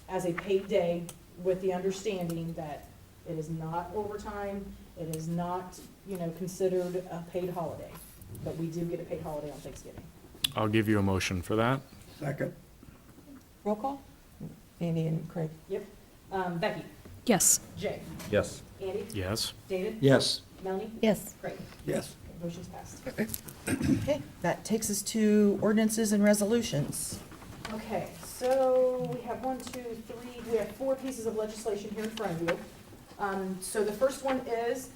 as a paid day, with the understanding that it is not overtime, it is not, considered a paid holiday, but we do get a paid holiday on Thanksgiving. I'll give you a motion for that. Second. roll call? Andy and Craig. Yep. Becky, Yes. Jay, Yes. Andy, Yes. David, Yes. Melanie, Yes. Craig. Yes. Motion's passed. Okay, that takes us to ordinances and resolutions. Okay, so we have we have 4 pieces of legislation here in front of you. So the first one is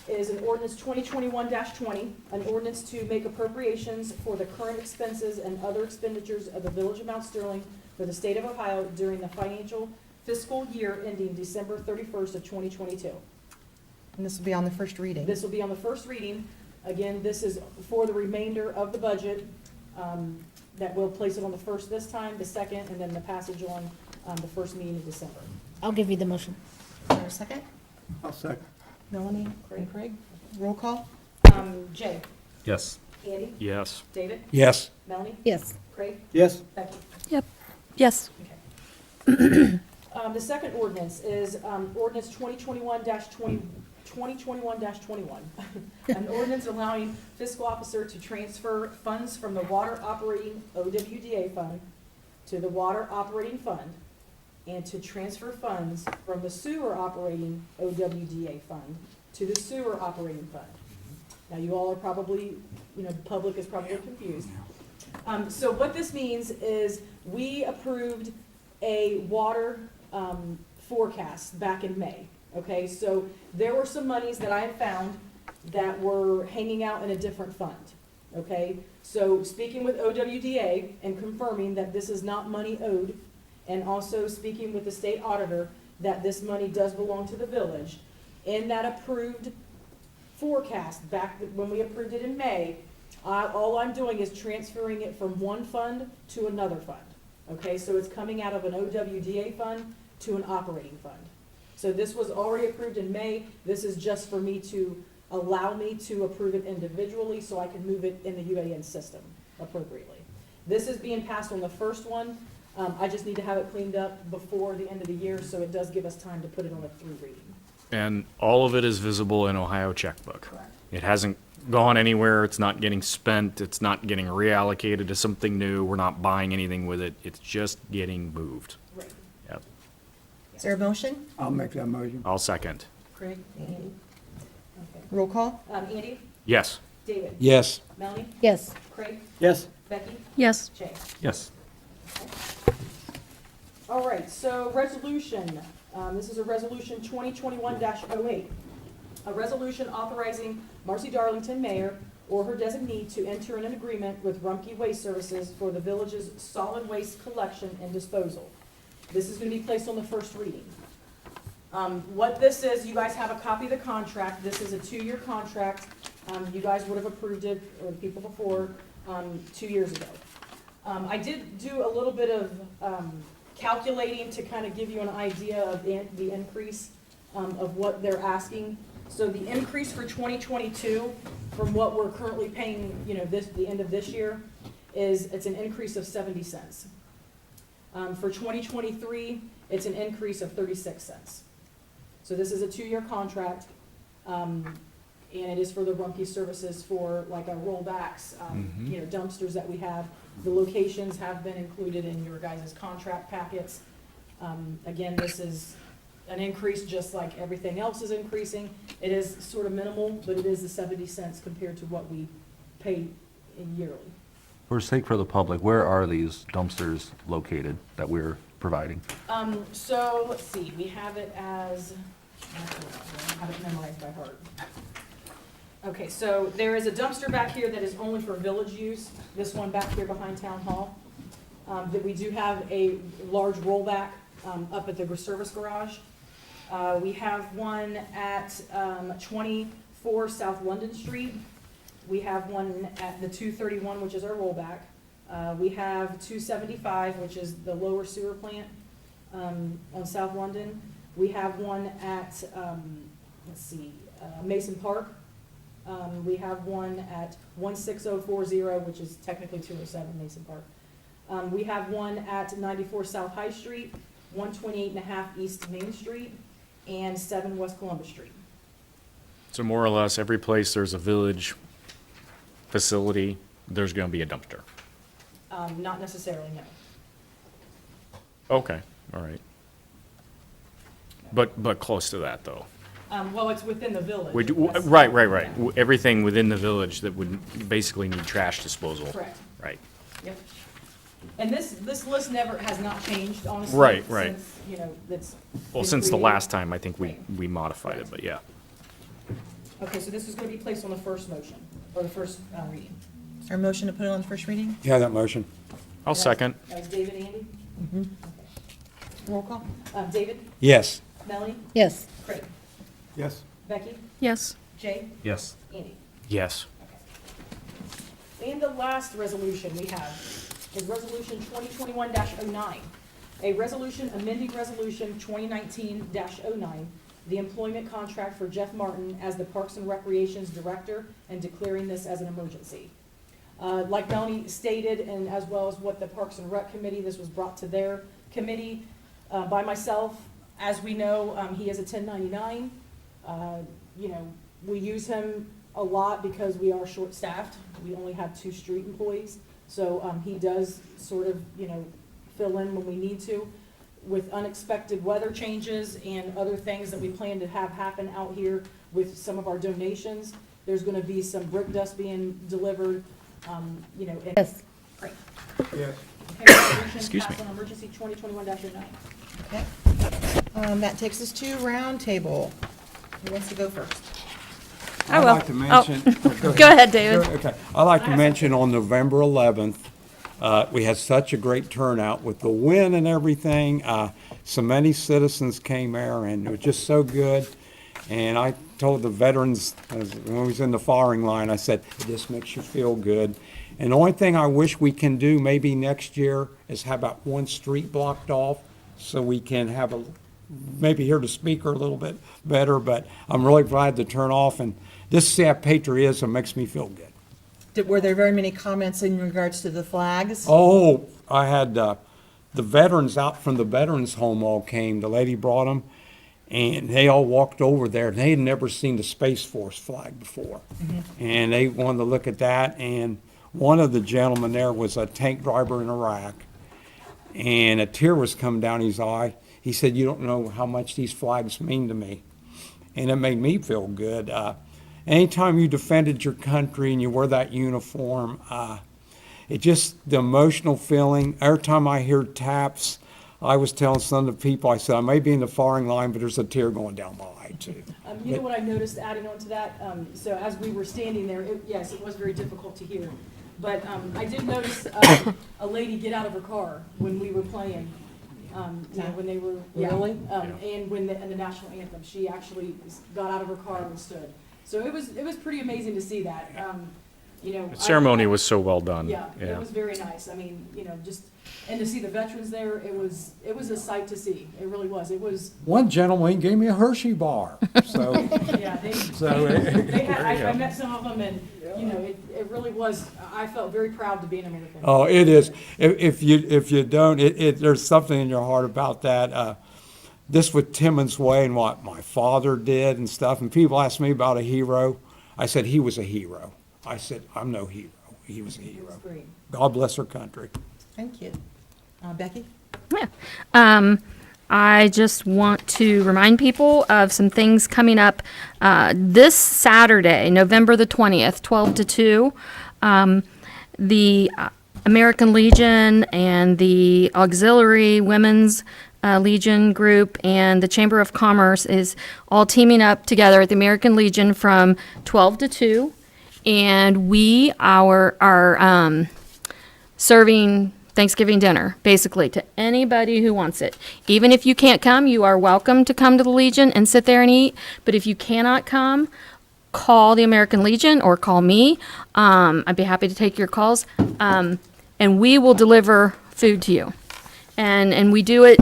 an ordinance 2021-20, an ordinance to make appropriations for the current expenses and other expenditures of the Village of Mount Sterling for the state of Ohio during the financial fiscal year ending December 31st of 2022. And this will be on the first reading. This will be on the first reading. Again, this is for the remainder of the budget, that will place it on the first this time, the second, and then the passage on, the first meeting in December. I'll give you the motion. Is there a second? I'll second. Melanie and Craig, roll call? Jay, Yes. Andy, Yes. David, Yes. Melanie, Yes. Craig, Yes, Becky. Yep. Yes. The second ordinance is, ordinance 2021-21. An ordinance allowing fiscal officer to transfer funds from the water operating OWDA fund to the water operating fund, and to transfer funds from the sewer operating OWDA fund to the sewer operating fund. Now, you all are probably, the public is probably confused. So what this means is, we approved a water forecast back in May, okay? So there were some monies that I had found that were hanging out in a different fund, okay? So speaking with OWDA and confirming that this is not money owed, and also speaking with the state auditor that this money does belong to the village, in that approved forecast back when we approved it in May, all I'm doing is transferring it from one fund to another fund. Okay, so it's coming out of an OWDA fund to an operating fund. So this was already approved in May. This is just for me to allow me to approve it individually so I can move it in the UAN system appropriately. This is being passed on the first one. I just need to have it cleaned up before the end of the year, so it does give us time to put it on a through reading. And all of it is visible in Ohio checkbook. Correct. It hasn't gone anywhere, it's not getting spent, it's not getting reallocated to something new, we're not buying anything with it, it's just getting moved. Right. Yep. Is there a motion? I'll make that motion. I'll second. Craig, Andy? Okay. Roll call? Andy? Yes. David? Yes. Melanie? Yes. Craig? Yes, Becky? Yes. Jay? Yes. All right, so resolution, this is a resolution 2021-08. A resolution authorizing Marcy Darlington, mayor, or her designee to enter in an agreement with Rumpke Waste Services for the village's solid waste collection and disposal. This is gonna be placed on the first reading. What this is, you guys have a copy of the contract. This is a 2-year contract. You guys would have approved it, or the people before, 2 years ago. I did do a little bit of calculating to kind of give you an idea of the increase of what they're asking. So the increase for 2022, from what we're currently paying, the end of this year, it's an increase of 70 cents. For 2023, it's an increase of 36 cents. So this is a 2-year contract, and it is for the Rumpke services for like our rollbacks, dumpsters that we have. The locations have been included in your guys' contract packets. Again, this is an increase just like everything else is increasing. It is sort of minimal, but it is the 70 cents compared to what we pay yearly. For sake for the public, where are these dumpsters located that we're providing? So, let's see, we have it as, I have it memorized by heart. Okay, so there is a dumpster back here that is only for village use, this one back here behind Town Hall. That we do have a large rollback, up at the service garage. We have one at, 24 South London Street. We have one at the 231, which is our rollback. We have 275, which is the lower sewer plant, on South London. We have one at, Mason Park. We have one at 16040, which is technically 207 Mason Park. We have one at 94 South High Street, 128.5 East Main Street, and 7 West Columbus Street. So more or less, every place there's a village facility, there's gonna be a dumpster. Not necessarily, no. Okay, all right. But close to that, though. Well, it's within the village. That's- Right. Everything within the village that would basically need trash disposal. Correct. Right. Yep. And this list has not changed, honestly. Right. Since, that's. Well, been since the created. last time, I think we modified it, but yeah. Okay, so this is gonna be placed on the first motion, or the first reading. Is there a motion to put it on the first reading? Yeah, that motion. I'll second. That was David, Andy? Roll call? David, Yes. Melanie, Yes. Craig, Yes. Becky, Yes. Jay, Yes. Andy. Yes. And the last resolution we have is Resolution 2021-09, a resolution amending Resolution 2019-09, the employment contract for Jeff Martin as the Parks and Recreation's Director and declaring this as an emergency. Like Melanie stated, and as well as what the Parks and Rec Committee, this was brought to their committee by myself. As we know, he is a 1099. You know, we use him a lot because we are short-staffed. We only have 2 street employees. So he does sort of, you know, fill in when we need to. With unexpected weather changes and other things that we plan to have happen out here with some of our donations, there's gonna be some brick dust being delivered, you know. and- Yes. Great. Yes. Okay, resolution Excuse passed me. on emergency 2021-09. Okay. That takes us to roundtable. Who wants to go first? I I'd will. like to mention. Go ahead, David. Okay, I'd like to mention on November 11th, we had such a great turnout with the wind and everything. So many citizens came there and it was just so good. And I told the veterans, when I was in the firing line, I said, it just makes you feel good. And the only thing I wish we can do maybe next year is have about one street blocked off so we can have maybe hear the speaker a little bit better, but I'm really glad to turn off, and this to see how patriotism makes me feel good. Were there very many comments in regards to the flags? Oh, I had, the veterans out from the veterans home all came, the lady brought them, and they all walked over there, and they had never seen the Space Force flag before. And they wanted to look at that, and one of the gentlemen there was a tank driver in Iraq, and a tear was coming down his eye. He said, "You don't know how much these flags mean to me." And it made me feel good. Anytime you defended your country and you wear that uniform, it just, the emotional feeling, every time I hear taps, I was telling some of the people, I said, I may be in the firing line, but there's a tear going down my eye too. You know what I noticed adding on to that? So as we were standing there, yes, it was very difficult to hear. But I did notice a lady get out of her car when we were playing, you know, when they were. Yeah, Really? and when and the national anthem, she actually got out of her car and stood. So it was pretty amazing to see that. You know. The ceremony was so well done. Yeah, it was very nice. I mean, you know, just, and to see the veterans there, it was a sight to see. It really was. It was, One gentleman gave me a Hershey bar, so. yeah, So, they had, I met some of them and, you know, it really was, I felt very proud to be an American. Oh, it is. If you don't, there's something in your heart about that. This with Timmons Way and what my father did and stuff, and people ask me about a hero. I said, he was a hero. I said, I'm no hero. He was a It was hero. great. God bless our country. Thank you. Becky? I just want to remind people of some things coming up this Saturday, November the 20th, 12 to 2. The American Legion and the Auxiliary Women's Legion group and the Chamber of Commerce is all teaming up together at the American Legion from 12 to 2. And we are serving Thanksgiving dinner, basically, to anybody who wants it. Even if you can't come, you are welcome to come to the Legion and sit there and eat. But if you cannot come, call the American Legion or call me. I'd be happy to take your calls. And we will deliver food to you. And we do it,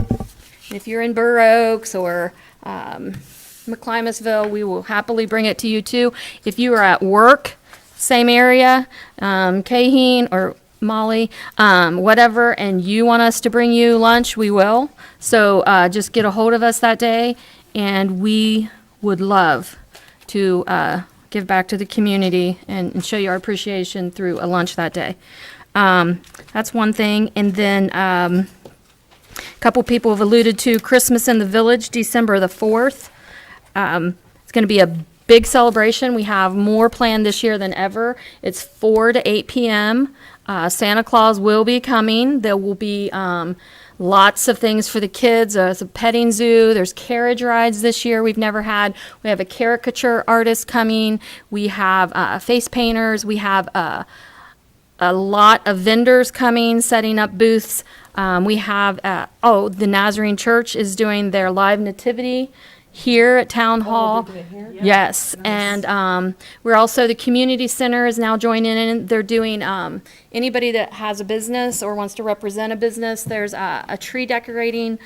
if you're in Burr Oaks or McClimasville, we will happily bring it to you too. If you are at work, same area, Kaheen or Molly, whatever, and you want us to bring you lunch, we will. So just get a hold of us that day, and we would love to give back to the community and show you our appreciation through a lunch that day. That's one thing. And then a couple people have alluded to Christmas in the Village, December the 4th. It's going to be a big celebration. We have more planned this year than ever. It's 4 to 8 p.m. Santa Claus will be coming. There will be lots of things for the kids. There's a petting zoo. There's carriage rides this year we've never had. We have a caricature artist coming. We have face painters. We have a lot of vendors coming, setting up booths. We have, the Nazarene Church is doing their live nativity here at Town Hall. Did it here? Yes, and we're also, the community center is now joining in. They're doing, anybody that has a business or wants to represent a business, there's a tree decorating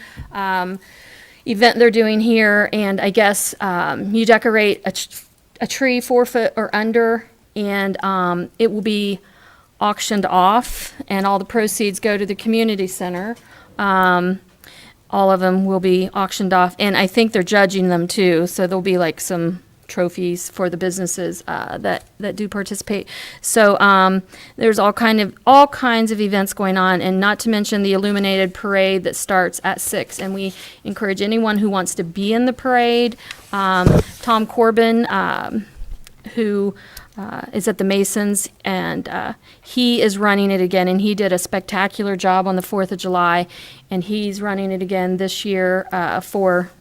event they're doing here, and I guess you decorate a tree 4 foot or under, and it will be auctioned off, and all the proceeds go to the community center. All of them will be auctioned off, and I think they're judging them too, so there'll be like some trophies for the businesses that do participate. So there's all kinds of events going on, and not to mention the illuminated parade that starts at 6. And we encourage anyone who wants to be in the parade. Tom Corbin, who is at the Masons, and he is running it again, and he did a spectacular job on the 4th of July, and he's running it again this year for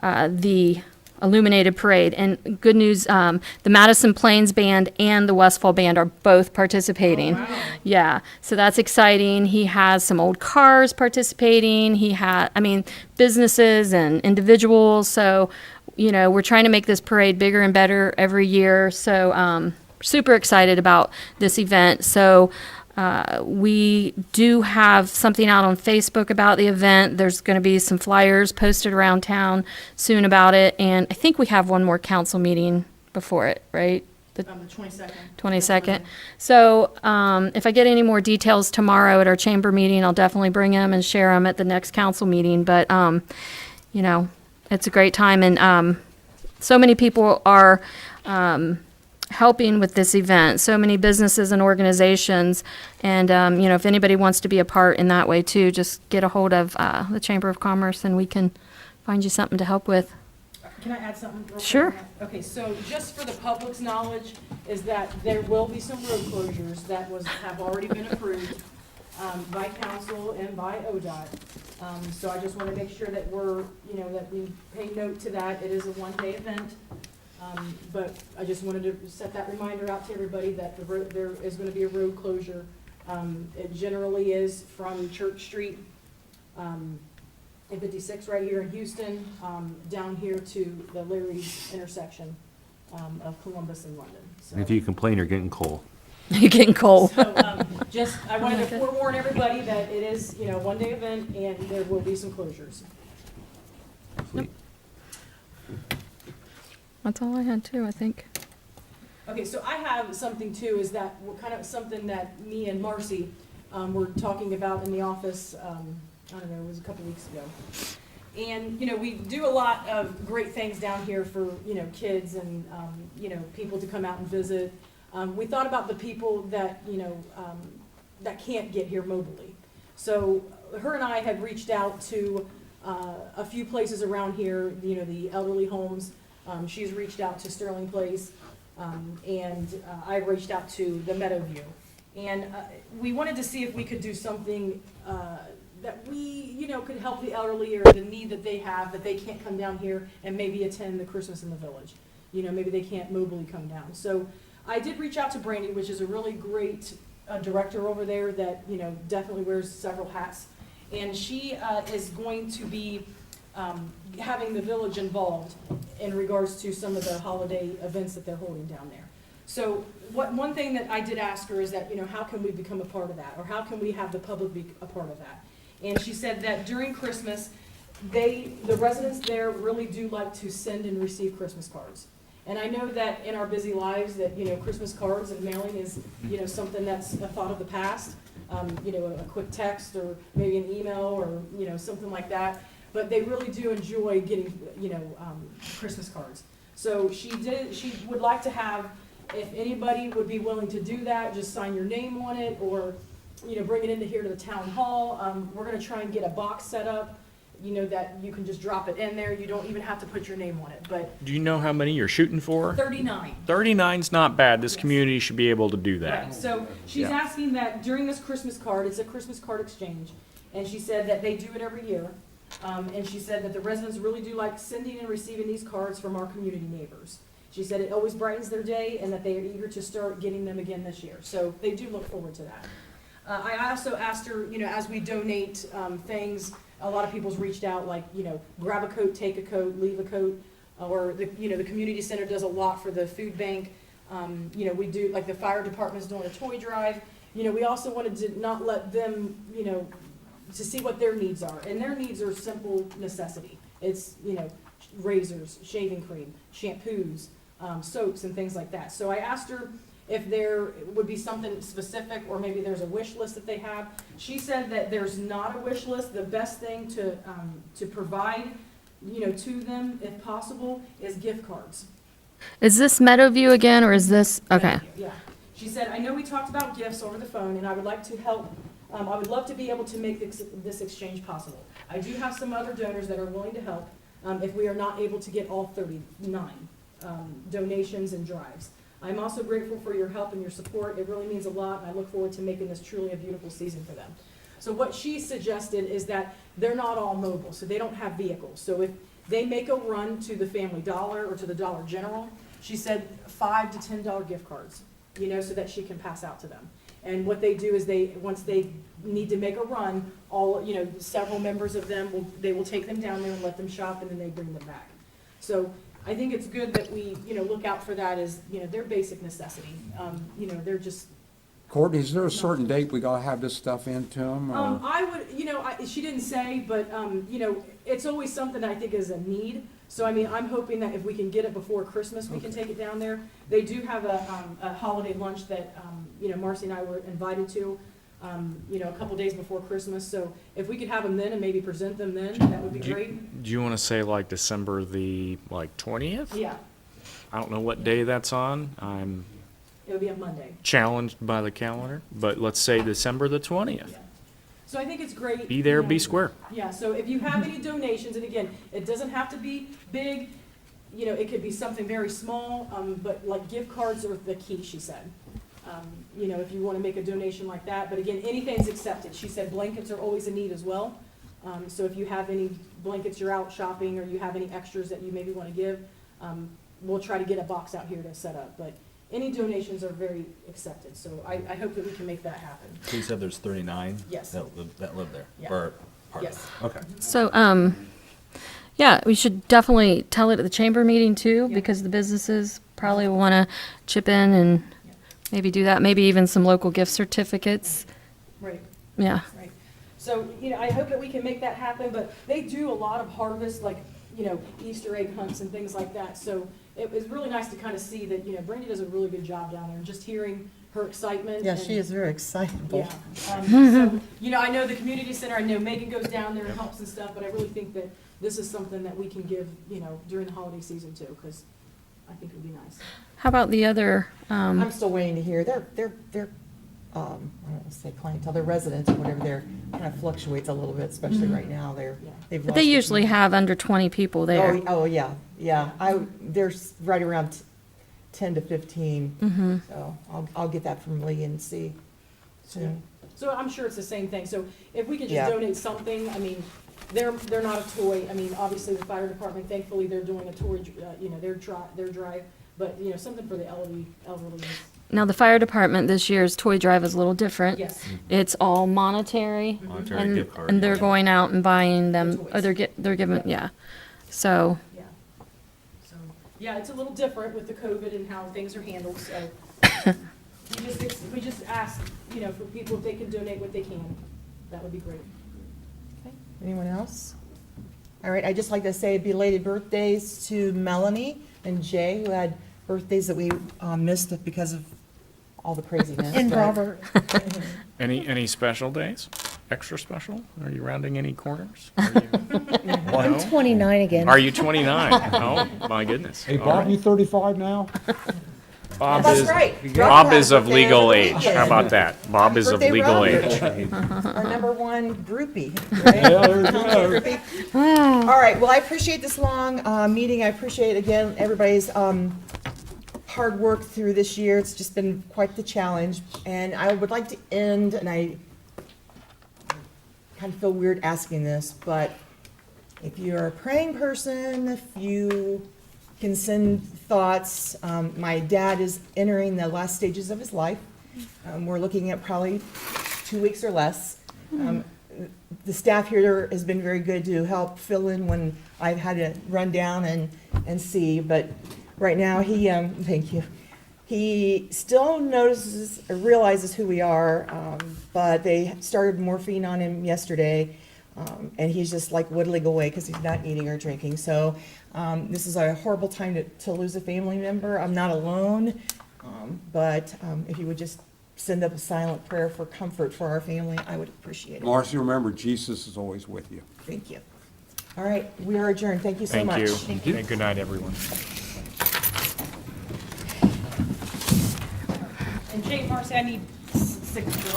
the illuminated parade. And good news, the Madison Plains Band and the Westfall Band are both participating. Oh, wow. Yeah, so that's exciting. He has some old cars participating. Businesses and individuals. So, we're trying to make this parade bigger and better every year. So, super excited about this event. So, we do have something out on Facebook about the event. There's going to be some flyers posted around town soon about it. And I think we have one more council meeting before it, right? The The 22nd. 22nd. So if I get any more details tomorrow at our chamber meeting, I'll definitely bring them and share them at the next council meeting. But, it's a great time. And so many people are helping with this event, so many businesses and organizations. And, if anybody wants to be a part in that way too, just get a hold of the Chamber of Commerce and we can find you something to help with. Can I add something real quick? Sure. Okay, so just for the public's knowledge, is that there will be some road closures that have already been approved by council and by ODOT. So I just want to make sure that that we pay note to that. It is a one-day event. But I just wanted to set that reminder out to everybody that there is going to be a road closure. It generally is from Church Street, in 56 right here in Houston, down here to the Larry's intersection of Columbus and London. So, If you complain, you're getting coal. You're getting cold. so I wanted to forewarn everybody that it is, a one-day event and there will be some closures. That's all I had too, I think. Okay, so I have something too, is that we're kind of something that me and Marcy were talking about in the office, I don't know, it was a couple weeks ago. And, we do a lot of great things down here for, kids and, people to come out and visit. We thought about the people that, that can't get here mobily. So her and I had reached out to a few places around here, the elderly homes. She's reached out to Sterling Place, and I reached out to the Meadowview. And we wanted to see if we could do something that we, could help the elderly or the need that they have, that they can't come down here and maybe attend the Christmas in the Village. Maybe they can't mobily come down. So I did reach out to Brandy, which is a really great director over there that, definitely wears several hats. And she is going to be having the village involved in regards to some of the holiday events that they're holding down there. So one thing that I did ask her is that, how can we become a part of that? Or how can we have the public be a part of that? And she said that during Christmas, the residents there really do like to send and receive Christmas cards. And I know that in our busy lives that, Christmas cards and mailing is, something that's a thought of the past. A quick text or maybe an email or, something like that. But they really do enjoy getting, Christmas cards. So she would like to have, if anybody would be willing to do that, just sign your name on it or, bring it into here to the town hall. We're gonna try and get a box set up, that you can just drop it in there. You don't even have to put your name on it, but Do you know how many you're shooting for? 39. 39's not bad. This community should be able to do that. Right, so she's Yeah. asking that during this Christmas card, it's a Christmas card exchange, and she said that they do it every year. And she said that the residents really do like sending and receiving these cards from our community neighbors. She said it always brightens their day and that they are eager to start getting them again this year. So they do look forward to that. I also asked her, you know, as we donate things, a lot of people's reached out, like, you know, grab a coat, take a coat, leave a coat, or the, you know, the community center does a lot for the food bank. You know, we do, like the fire department's doing a toy drive. You know, we also wanted to not let them, you know, to see what their needs are. And their needs are simple necessity. It's, you know, razors, shaving cream, shampoos, soaps and things like that. So I asked her if there would be something specific, or maybe there's a wish list that they have. She said that there's not a wish list. The best thing to provide, you know, to them, if possible, is gift cards. Is this Meadowview again, or is this, okay. Yeah. She said, I know we talked about gifts over the phone, and I would like to help, I would love to be able to make this exchange possible. I do have some other donors that are willing to help, if we are not able to get all 39 donations and drives. I'm also grateful for your help and your support. It really means a lot, and I look forward to making this truly a beautiful season for them. So what she suggested is that they're not all mobile, so they don't have vehicles. So if they make a run to the Family Dollar or to the Dollar General, she said $5 to $10 gift cards, you know, so that she can pass out to them. And what they do is once they need to make a run, all, you know, several members of them they will take them down there and let them shop, and then they bring them back. So I think it's good that we, you know, look out for that as, you know, their basic necessity. You know, they're just. Courtney, is there a certain date we gotta have this stuff into them? I would, you know, she didn't say, but, you know, it's always something that I think is a need. So, I mean, I'm hoping that if we can get it before Christmas, we can take it down there. They do have a holiday lunch that, you know, Marcy and I were invited to, you know, a couple days before Christmas. So if we could have them then and maybe present them then, that would be great. Do you want to say like December the, like, 20th? Yeah, I don't know what day that's on. I'm it would be a Monday. challenged by the calendar, but let's say December the 20th. Yeah. So I think it's great. Be there, you know, be square. Yeah, so if you have any donations, and again, it doesn't have to be big, you know, it could be something very small, but like gift cards are the key, she said. You know, if you want to make a donation like that, but again, anything's accepted. She said blankets are always a need as well. So if you have any blankets, you're out shopping, or you have any extras that you maybe want to give, we'll try to get a box out here to set up. But any donations are very accepted, so I hope that we can make that happen. So you said there's 39? Yes. That live there? Yeah. Or part of Yes. it? Okay. So, yeah, we should definitely tell it at the chamber meeting too, Yeah. because the businesses probably will want to chip in and maybe do that, maybe even some local gift certificates. Right. Yeah. Right. So, you know, I hope that we can make that happen, but they do a lot of harvest, like, you know, Easter egg hunts and things like that. So it was really nice to kind of see that, you know, Brandy does a really good job down there, and just hearing her excitement. Yeah, and- she is very excitable. Yeah. So, you know, I know the community center, I know Megan goes down there and helps and stuff, but I really think that this is something that we can give, you know, during the holiday season too, because I think it would be nice. How about the other, I'm still waiting to hear, their I don't want to say clientele, their residents or whatever, they're, kind of fluctuates a little bit, especially right now, Yeah. they've but lost they the usually community. have under 20 people there. Oh, yeah, there's right around 10 to 15. Mm-hmm. So I'll get that from Lee and see soon. So I'm sure it's the same thing. So if we could Yeah. just donate something, I mean, they're not a toy. I mean, obviously the fire department, thankfully, they're doing a toy, you know, their drive, but, you know, something for the elderly is, Now, the fire department this year's toy drive is a little different. yes. It's all monetary, Monetary and, gift card. and they're going out and buying them, The or toys. they're giving, yeah. So, Yeah. So, yeah, it's a little different with the COVID and how things are handled, so we just ask, you know, for people if they can donate what they can. That would be great. Anyone else? All right, I'd just like to say belated birthdays to Melanie and Jay, who had birthdays that we missed because of all the craziness. And but- Robert. Any special days? Extra special? Are you rounding any corners? Are you, I'm no? 29 again. Are you 29? Oh, my goodness. Hey, All Bob, right. you 35 now? Bob That's is, right. Bob is of Birthday legal over the age. How weekend. about that? Bob is of Birthday legal Robert. age. Our number one groupie. right? Yeah, there you go. Groupie. All right, well, I appreciate this long meeting. I appreciate, again, everybody's hard work through this year. It's just been quite the challenge. And I would like to end, and I kind of feel weird asking this, but if you're a praying person, if you can send thoughts. My dad is entering the last stages of his life. We're looking at probably 2 weeks or less. The staff here has been very good to help fill in when I've had to run down and see, but right now thank you. He still notices, or realizes who we are, but they started morphine on him yesterday, and he's just like whittling away because he's not eating or drinking. So this is a horrible time to lose a family member. I'm not alone, but if you would just send up a silent prayer for comfort for our family, I would appreciate it. Marcy, remember, Jesus is always with you. Thank you. All right, we are adjourned. Thank you so much. Thank you. And good night, everyone. And Jay, Marcy, I need signatures.